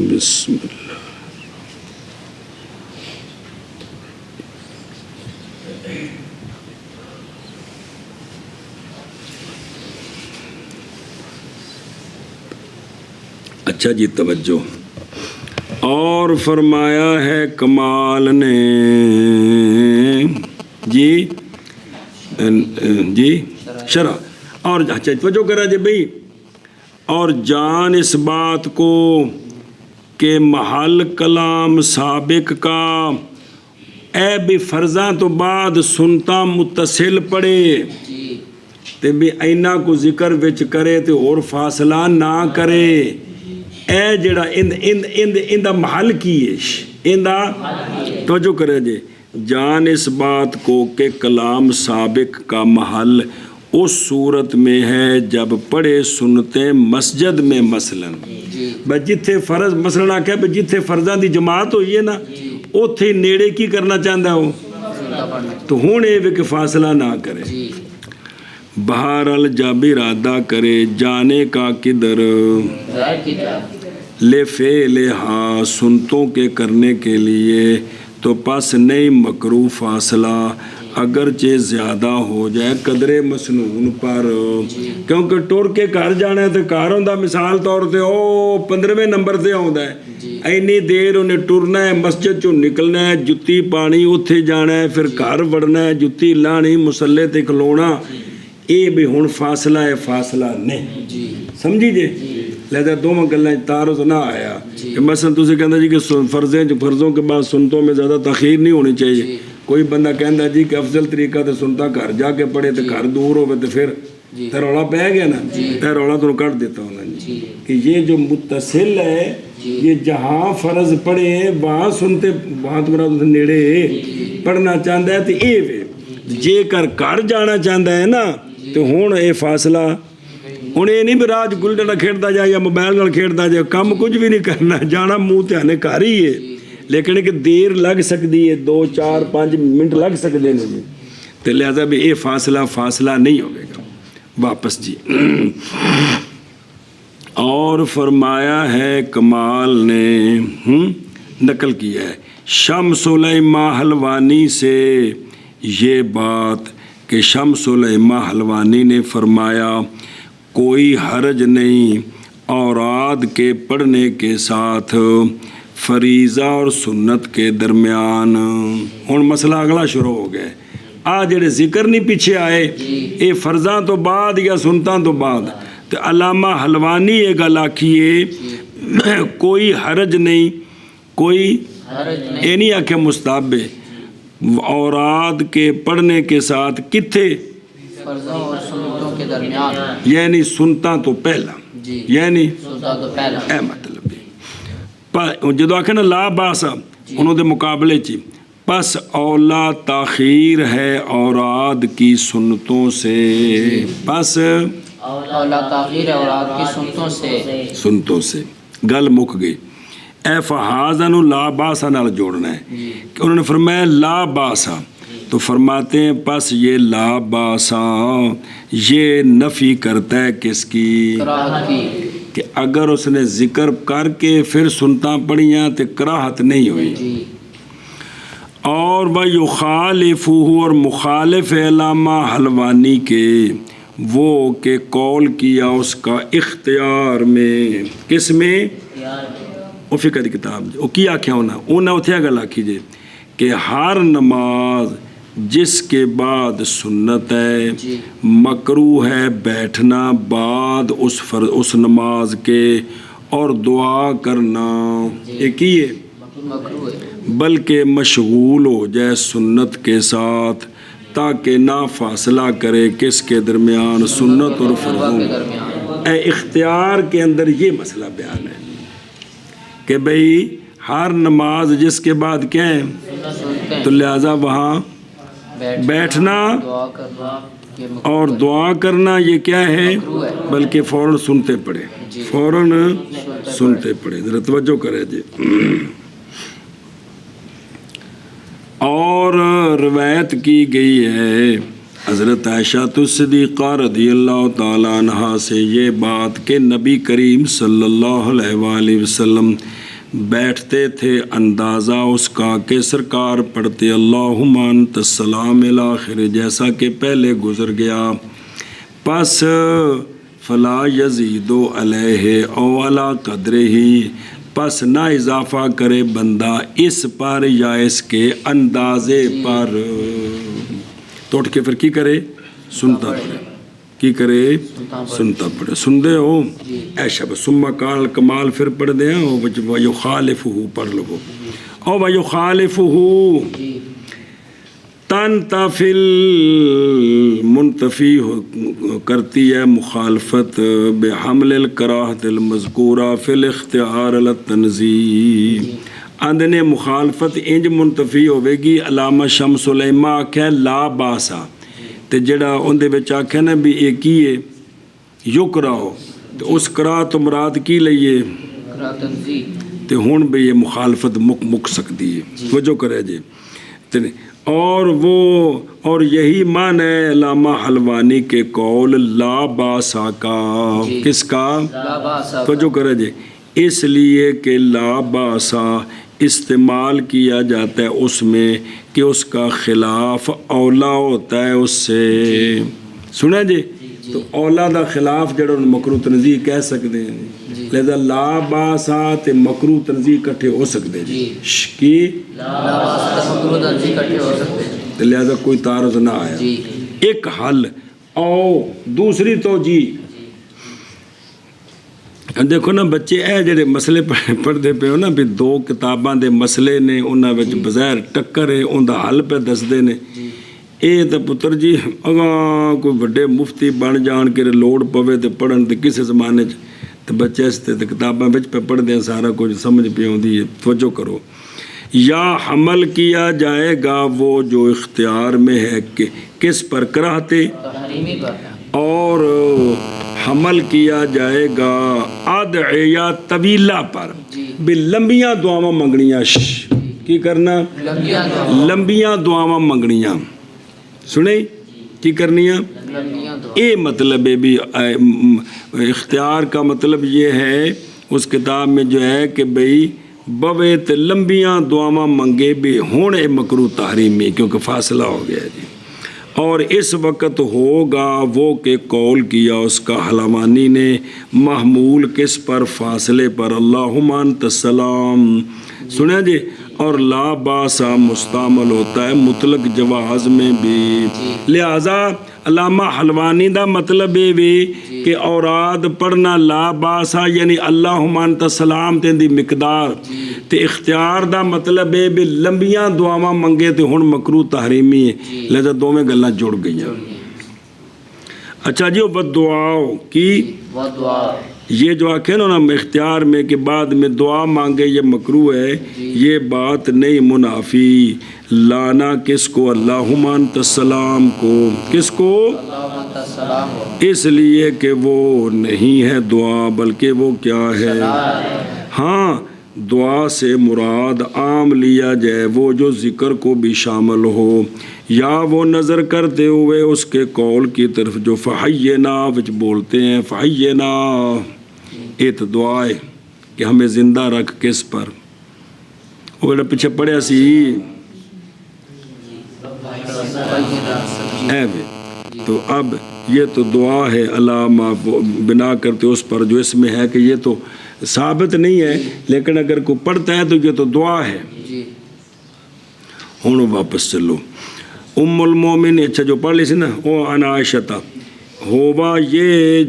بسم اللہ. اچھا جی توجہ. اور فرمایا ہے کمال نے جی شرح اور اچھا توجہ کرا جی بھائی، اور جان اس بات کو کہ محل کلام سابق کا اے بھی فرضاں تو بعد سنتا متصل پڑے جی تے بھی اینا کو ذکر وچ کرے تے اور فاصلہ نہ کرے، اے جڑا ان دا محل کی ہے، ان دا توجہ کرے جی، جان اس بات کو کہ کلام سابق کا محل اس صورت میں ہے جب پڑھے سنتے مسجد میں مثلاً بھائی جتھے فرض مثلاً آکھیا بھائی جتھے فرضاں دی جماعت ہوئی ہے نا اوتھے نیڑے کی کرنا چاہتا ہو تو ہون اے کہ فاصلہ نہ کرے، بہرحال جب ارادہ کرے جانے کا کدھر لے فعل ہاں سنتوں کے کرنے کے لیے، تو پس نہیں مکروہ فاصلہ اگرچہ زیادہ ہو جائے قدر مسنون پر، کیونکہ ٹور کے گھر جانا ہے تو گھر ہوندا مثال طور تے او 15ویں نمبر تے آوندا ہے، اینی دیر انہیں ٹرنا ہے مسجد چوں نکلنا ہے جتی پانی اتھے جانا ہے پھر گھر وڑنا ہے جتی لانی مسلے تے کھلونا، اے بھی ہن فاصلہ ہے فاصلہ نہیں سمجھی جے، لہذا دونوں گلاں تعارض نہ آیا کہ مثلا تسی کہندا جی کہ فرضوں کے بعد سنتوں میں زیادہ تاخیر نہیں ہونی چاہیے، کوئی بندہ کہندا جی کہ افضل طریقہ تو سنتا گھر جا کے پڑھے تو گھر دور ہوئے تو پھر تے رولا پہ گیا نا، تے رولا تو کٹ دیتا ہوں جی کہ یہ جو متصل ہے یہ جہاں فرض پڑھے وہاں سنتے وہاں تمہارا نیڑے پڑھنا چاہتا ہے تو اے وے جے کر گھر جانا چاہتا ہے نا تو ہون اے فاصلہ ہوں یہ نہیں بھی راج گل ڈنڈا کھیڑتا جائے یا موبائل نال کھیڑتا جائے، کم کچھ بھی نہیں کرنا، جانا منہ دھیانے گھر ہی ہے، لیکن کہ دیر لگ سکتی ہے 2 4 5 منٹ لگ سکتے ہیں جی، تو لہذا بھی یہ فاصلہ نہیں ہوگا واپس جی۔ اور فرمایا ہے کمال نے نقل کیا ہے شمس العلماء حلوانی سے یہ بات کہ شمس العلماء حلوانی نے فرمایا کوئی حرج نہیں اوراد کے پڑھنے کے ساتھ فریضہ اور سنت کے درمیان۔ ہن مسئلہ اگلا شروع ہو گیا، جڑے ذکر نہیں پیچھے آئے اے فرضاں تو بعد یا سنتاں تو بعد، تو علامہ حلوانی یہ گل آکھیے کوئی حرج نہیں، کوئی اے نہیں آکھے مستحب اوراد کے پڑھنے کے ساتھ کتھے فرضوں اور سنتوں کے درمیان، یعنی سنتاں تو پہلا یعنی سنتوں تو پہلا اے مطلب جدو آکھے نا لا باسا انہوں دے مقابلے چی پس اولا تاخیر ہے اوراد کی سنتوں سے، پس اولا تاخیر ہے اوراد کی سنتوں سے گل مک گئی۔ اے فہازہ نو لا باسا نال جوڑنا ہے کہ انہوں نے فرمایا لا باسا، تو فرماتے ہیں پس یہ لا باسا یہ نفی کرتا ہے کس کی؟ کراہت کی، کہ اگر اس نے ذکر کر کے پھر سنتا پڑھیاں تو کراہت نہیں ہوئی۔ اور وَيُخَالِفُهُ اور مخالف علامہ حلوانی کے وہ کہ قول کیا اس کا اختیار میں، کس میں؟ وہ فقہ دی کتاب وہ کیا کیا انہیں اتھیا گل آکھی جے کہ ہر نماز جس کے بعد سنت ہے مکروہ ہے بیٹھنا بعد اس نماز کے اور دعا کرنا، ایک ہی ہے بلکہ مشغول ہو جائے سنت کے ساتھ تاکہ نہ فاصلہ کرے کس کے درمیان سنت اور فرضوں۔ اے اختیار کے اندر یہ مسئلہ بیان ہے کہ بھئی ہر نماز جس کے بعد کیا ہے تو لہذا وہاں بیٹھنا اور دعا کرنا یہ کیا ہے بلکہ فوراً سنتے پڑے، فوراً سنتے پڑے، ذرا توجہ کرے جی۔ اور روایت کی گئی ہے حضرت عائشہ صدیقہ رضی اللہ تعالیٰ عنہ سے یہ بات کہ نبی کریم صلی اللہ علیہ وآلہ وسلم بیٹھتے تھے اندازہ اس کا کہ سرکار پڑھتے اللہم انت السلام الاخر جیسا کہ پہلے گزر گیا، پس فلا یزید علیہ او علی قدرہ پس نہ اضافہ کرے بندہ اس پر یا اس کے اندازے پر. تو اٹھ کے پھر کی کرے؟ سنتا پڑے. کی کرے؟ سنتا پڑے. سن دے ہو ایشا بس ثم قال الکمال پھر پڑھ دیں وَيُخَالِفُهُ پڑھ لو. او وَيُخَالِفُهُ تنتفی منتفی کرتی ہے مخالفت بحمل الکراہت المذکورہ فی الاختیار التنزیہ. اندنے مخالفت انج منتفی ہوئے گی علامہ شمس العلمہ آکھے لا باسا تے جڑا اندے وچ آکھے نا بھی یہ کی ہے یکرہ تے اس کراہت مراد کی لئیے تے ہون بھی یہ مخالفت مک سکتی ہے. وجہ کرے جے اور یہی معنی ہے علامہ حلوانی کے قول لا باسا کا. کس کا؟ توجہ کرے جے. اس لیے کہ لا باسا استعمال کیا جاتا ہے اس میں کہ اس کا خلاف اولا ہوتا ہے اس سے. سنا جی؟ تو اولا دا خلاف جڑا مکروہ تنزیہ کہہ سکتے ہیں. لہذا لا باسا تے مکروہ تنزیہ کٹھے ہو سکتے ہیں. کی مکروہ تنزیہ کٹھے ہو سکتے ہیں. لہذا کوئی تعارض نہ آیا. ایک حل او دوسری توجیہ. دیکھو نا بچے اے جڑے مسئلے پڑھتے پے ہو نا بھی دو کتاباں دے مسئلے نے انہاں وچ بظاہر ٹکر ہے ان دا حل پہ دسدے نے. اے تے پتر جی اگاں کوئی بڑے مفتی بن جان کے لوڑ پوے تے پڑھن تے کسے زمانے چ تے بچے اس تے کتاباں وچ پہ پڑھ دیں سارا کچھ سمجھ پہ آندی ہے. توجہ کرو. یا حمل کیا جائے گا وہ جو اختیار میں ہے کہ کس پر کراہتے اور حمل کیا جائے گا ادعیہ طویلہ پر بھی لمبیاں دعاواں منگنیاں. کی کرنا؟ لمبیاں دعاواں منگنیاں. سنیں کی کرنیاں؟ اے مطلب ہے بھی اختیار کا مطلب یہ ہے اس کتاب میں جو ہے کہ بھئی بوے تے لمبیاں دعاواں منگے بھی ہونے مکروہ تحریمی کیونکہ فاصلہ ہو گیا جی. اور اس وقت ہوگا وہ کہ قول کیا اس کا حلوانی نے محمول کس پر؟ فاصلے پر. اللہم انت السلام. سنیں جی. اور لا باسا مستعمل ہوتا ہے مطلق جواز میں بھی. لہذا علامہ حلوانی دا مطلب ہے بھی کہ اوراد پڑھنا لا باسا یعنی اللہم انت السلام تے دی مقدار تے اختیار دا مطلب ہے بھی لمبیاں دعاواں منگے تے ہن مکروہ تحریمی ہے. لہذا دوویں گلاں جڑ گئیاں. اچھا جی وہ دعا کی یہ جو آکھے نا اختیار میں کہ بعد میں دعا مانگے یہ مکروہ ہے. یہ بات نہیں منافی. لانا کس کو؟ اللہم انت السلام کو. کس کو؟ اس لیے کہ وہ نہیں ہے دعا بلکہ وہ کیا ہے؟ ہاں دعا سے مراد عام لیا جائے وہ جو ذکر کو بھی شامل ہو یا وہ نظر کرتے ہوئے اس کے قول کی طرف جو فحینا وچ بولتے ہیں. فحینا ایت دعا ہے کہ ہمیں زندہ رکھ کس پر؟ وہ پیچھے پڑھیا سی تو اب یہ تو دعا ہے علامہ بنا کرتے اس پر جو اس میں ہے کہ یہ تو ثابت نہیں ہے لیکن اگر کوئی پڑھتا ہے تو یہ تو دعا ہے. ہوں واپس چلو. ام المومن اچھا جو پڑھ لی سی نا وہ عائشہ ہوا یہ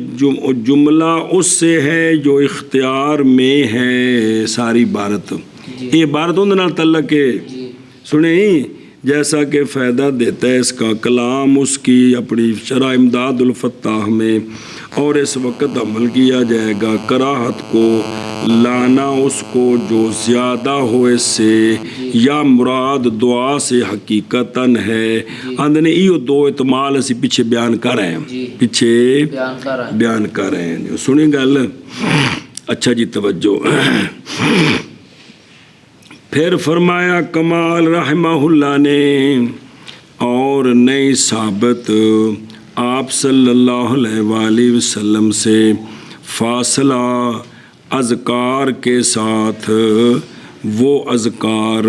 جملہ اس سے ہے جو اختیار میں ہے. ساری عبارت یہ عبارت ان نال تعلق ہے. سنیں جیسا کہ فائدہ دیتا ہے اس کا کلام اس کی اپنی شرح امداد الفتاح میں. اور اس وقت عمل کیا جائے گا کراہت کو لانا اس کو جو زیادہ ہو اس سے یا مراد دعا سے حقیقتاً ہے. اندنے ایو دو احتمال اسی پیچھے بیان کر رہے ہیں. پیچھے بیان کر رہے ہیں. سنیں گل. اچھا جی توجہ. پھر فرمایا کمال رحمہ اللہ نے اور نئی ثابت آپ صلی اللہ علیہ وآلہ وسلم سے فاصلہ اذکار کے ساتھ وہ اذکار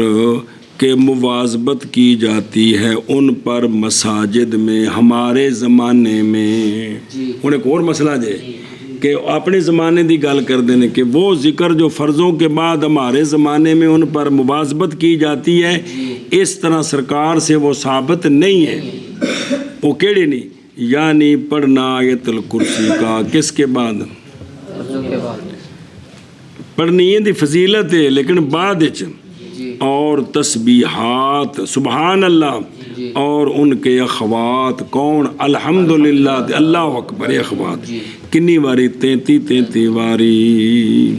کہ مواظبت کی جاتی ہے ان پر مساجد میں ہمارے زمانے میں. انہیں ایک اور مسئلہ جے کہ اپنے زمانے دی گل کرتے ہیں کہ وہ ذکر جو فرضوں کے بعد ہمارے زمانے میں ان پر مواظبت کی جاتی ہے اس طرح سرکار سے وہ ثابت نہیں ہے. وہ کیڑے نہیں؟ یعنی پڑھنا آیت الکرسی کا کس کے بعد؟ پڑھنی ہے دی فضیلت ہے لیکن بعد اور تسبیحات سبحان اللہ اور ان کے اخوات کون؟ الحمدللہ اللہ اکبر اخوات کنی واری 33 واری.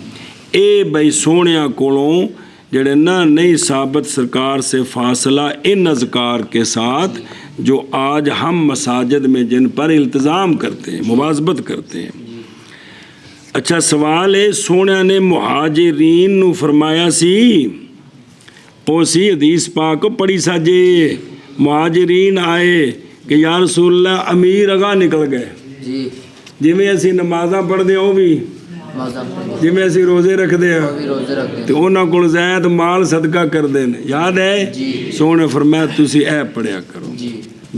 اے بھائی سونیاں کولوں جڑے نہ نہیں ثابت سرکار سے فاصلہ ان اذکار کے ساتھ جو آج ہم مساجد میں جن پر التزام کرتے ہیں مواظبت کرتے ہیں. اچھا سوال ہے سونے نے مہاجرین نو فرمایا سی او سی حدیث پاک پڑھی ساجے مہاجرین آئے کہ یا رسول اللہ امیر اگاں نکل گئے جی میں اسی نمازاں پڑھ دے وہ بھی جی میں اسی روزے رکھ دے تو انہاں کول زائد مال صدقہ کر دیں یاد ہے سونے فرمایا تسی اے پڑھیا کرو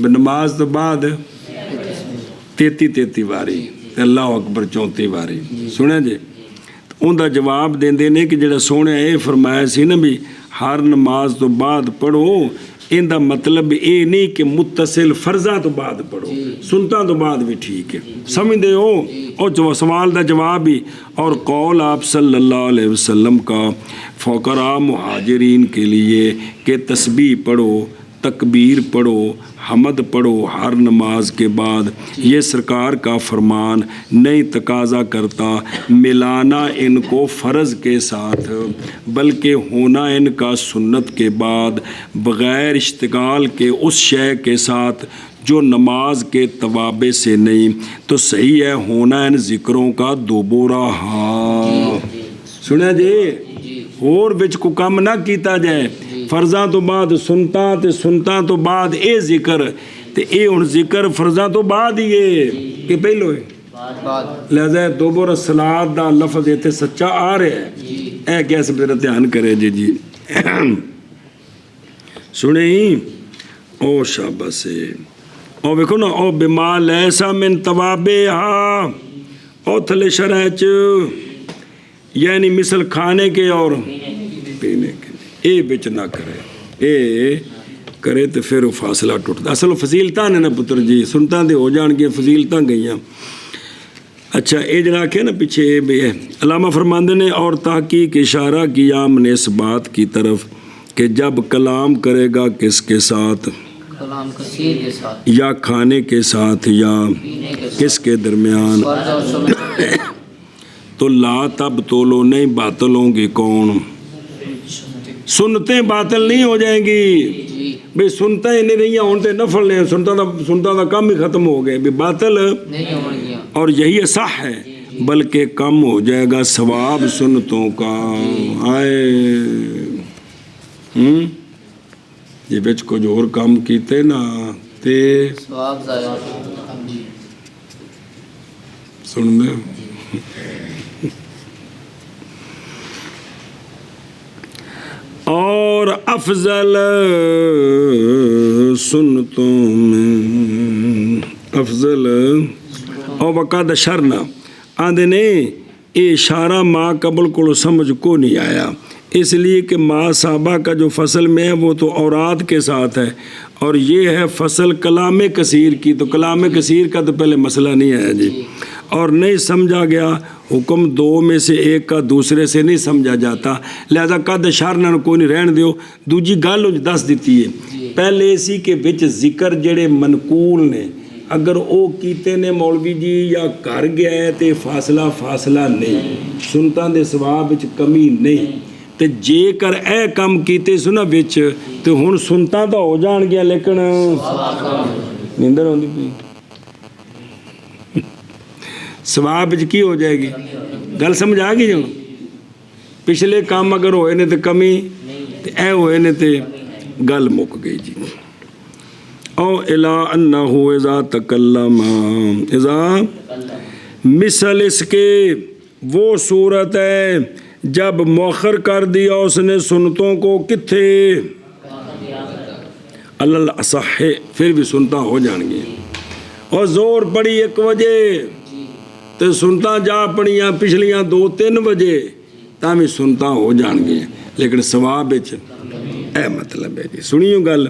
نماز تو بعد 33 واری اللہ اکبر 34 واری سنے جی ان دا جواب دیندے نے کہ جڑا سونے اے فرمایا سی نا بھی ہر نماز تو بعد پڑھو ان دا مطلب اے نہیں کہ متصل فرضاں تو بعد پڑھو سنتاں تو بعد بھی ٹھیک ہے سمجھ دے ہو اور سوال دا جواب ہی اور قول آپ صلی اللہ علیہ وسلم کا فقراء مہاجرین کے لیے کہ تسبیح پڑھو تکبیر پڑھو حمد پڑھو ہر نماز کے بعد یہ سرکار کا فرمان نہیں تقاضا کرتا ملانا ان کو فرض کے ساتھ بلکہ ہونا ان کا سنت کے بعد بغیر اشتغال کے اس شے کے ساتھ جو نماز کے توابع سے نہیں تو صحیح ہے ہونا ان ذکروں کا دوبارہ ہاں سنیا جی اور بچ کو کم نہ کیتا جائے فرضاں تو بعد سنتاں تو بعد اے ذکر تے اے ہن ذکر فرضاں تو بعد ہی ہے کہ پہلو ہے لہذا دوبارہ صلاۃ دا لفظ ایتھے سچا آ رہا ہے اے کیسے میرا دھیان کرے جی سنے ہی او شاباش او ویکھو نا او بما لیسا من توابعہا او تھلے شرح یعنی مثل کھانے کے اور پینے کے اے بچ نہ کرے اے کرے تو پھر وہ فاصلہ ٹوٹتا اصل فضیلتاں نے نا پتر جی سنتاں دے ہو جان گیا فضیلتاں گئیاں. اچھا اے جڑا کہ نا پیچھے علامہ فرماندے نے اور تحقیق اشارہ کیا ہم نے اس بات کی طرف کہ جب کلام کرے گا کس کے ساتھ کلام کثیر کے ساتھ یا کھانے کے ساتھ یا کس کے درمیان تو لا تب تولو نہیں باطل ہوں گی کون سنتیں باطل نہیں ہو جائیں گی بھئی سنتا ہی نہیں رہیاں ہونتے نفل نہیں سنتا دا کم ہی ختم ہو گئے بھی باطل نہیں ہو گیا اور یہی صح ہے بلکہ کم ہو جائے گا ثواب سنتوں کا آئے یہ بچ کو جو اور کام کیتے نا تے ثواب ضائع سن دے اور افضل سنتوں میں افضل اور وقت شرنا آدھے نے یہ اشارہ ماں قبل کو سمجھ کو نہیں آیا اس لیے کہ ماں صحابہ کا جو فصل میں ہے وہ تو اوراد کے ساتھ ہے اور یہ ہے فصل کلام کثیر کی تو کلام کثیر کا تو پہلے مسئلہ نہیں ہے جی اور نہیں سمجھا گیا حکم دو میں سے ایک کا دوسرے سے نہیں سمجھا جاتا لہذا قد اشارنا کوئی نہیں رہن دیو دوجی گل دس دیتی ہے پہلے اسی کے بچ ذکر جڑے منقول نے اگر او کیتے نے مولوی جی یا کر گیا ہے تے فاصلہ نہیں سنتاں دے ثواب وچ کمی نہیں تے جے کر اے کم کیتے سنا وچ تے ہن سنتاں دا ہو جان گیا لیکن نیندر ہوندی پئی ثواب وچ کی ہو جائے گی گل سمجھ آ گئی جو پچھلے کام اگر ہوئے نے تے کمی تے اے ہوئے نے تے گل مک گئی جی او الا انہو اذا تکلم اذا مثل اس کے وہ صورت ہے جب مؤخر کر دیا اس نے سنتوں کو کتھے اللہ اصح پھر بھی سنتا ہو جان گے اور زور پڑی ایک وجہ ਤੇ ਸੁਨਤਾਂ ਜਾ ਆਪਣੀਆਂ ਪਿਛਲੀਆਂ 2-3 ਵਜੇ ਤਾਂ ਵੀ ਸੁਨਤਾਂ ਹੋ ਜਾਣਗੀਆਂ, ਲੇਕਿਨ ਸਵਾਬ ਵਿੱਚ ਇਹ ਮਤਲਬ ਹੈ ਜੀ। ਸੁਣੀਓ ਗੱਲ।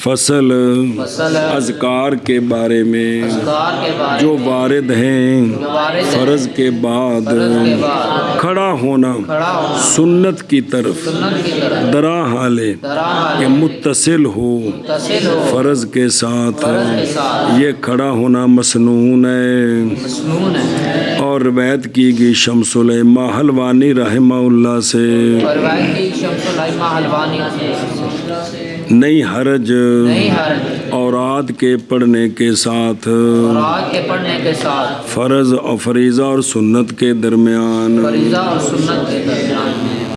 فصل فصل اذکار کے بارے میں اذکار کے بارے جو میں وارد ہیں جو وارد ہیں فرض کے بعد فرض کے بعد کھڑا ہونا کھڑا ہونا سنت کی طرف سنت کی طرف درا حالے درا کہ متصل ہو متصل ہو فرض کے ساتھ فرض کے ساتھ یہ کھڑا ہونا مسنون ہے مسنون ہے اور روایت کی گئی شمس العلماء حلوانی رحمہ اللہ سے اور روایت کی شمس العلماء حلوانی سے نہیں حرج نہیں حرج اوراد کے پڑھنے کے ساتھ اوراد کے پڑھنے کے ساتھ فرض اور فریضہ اور سنت کے درمیان فریضہ اور سنت کے درمیان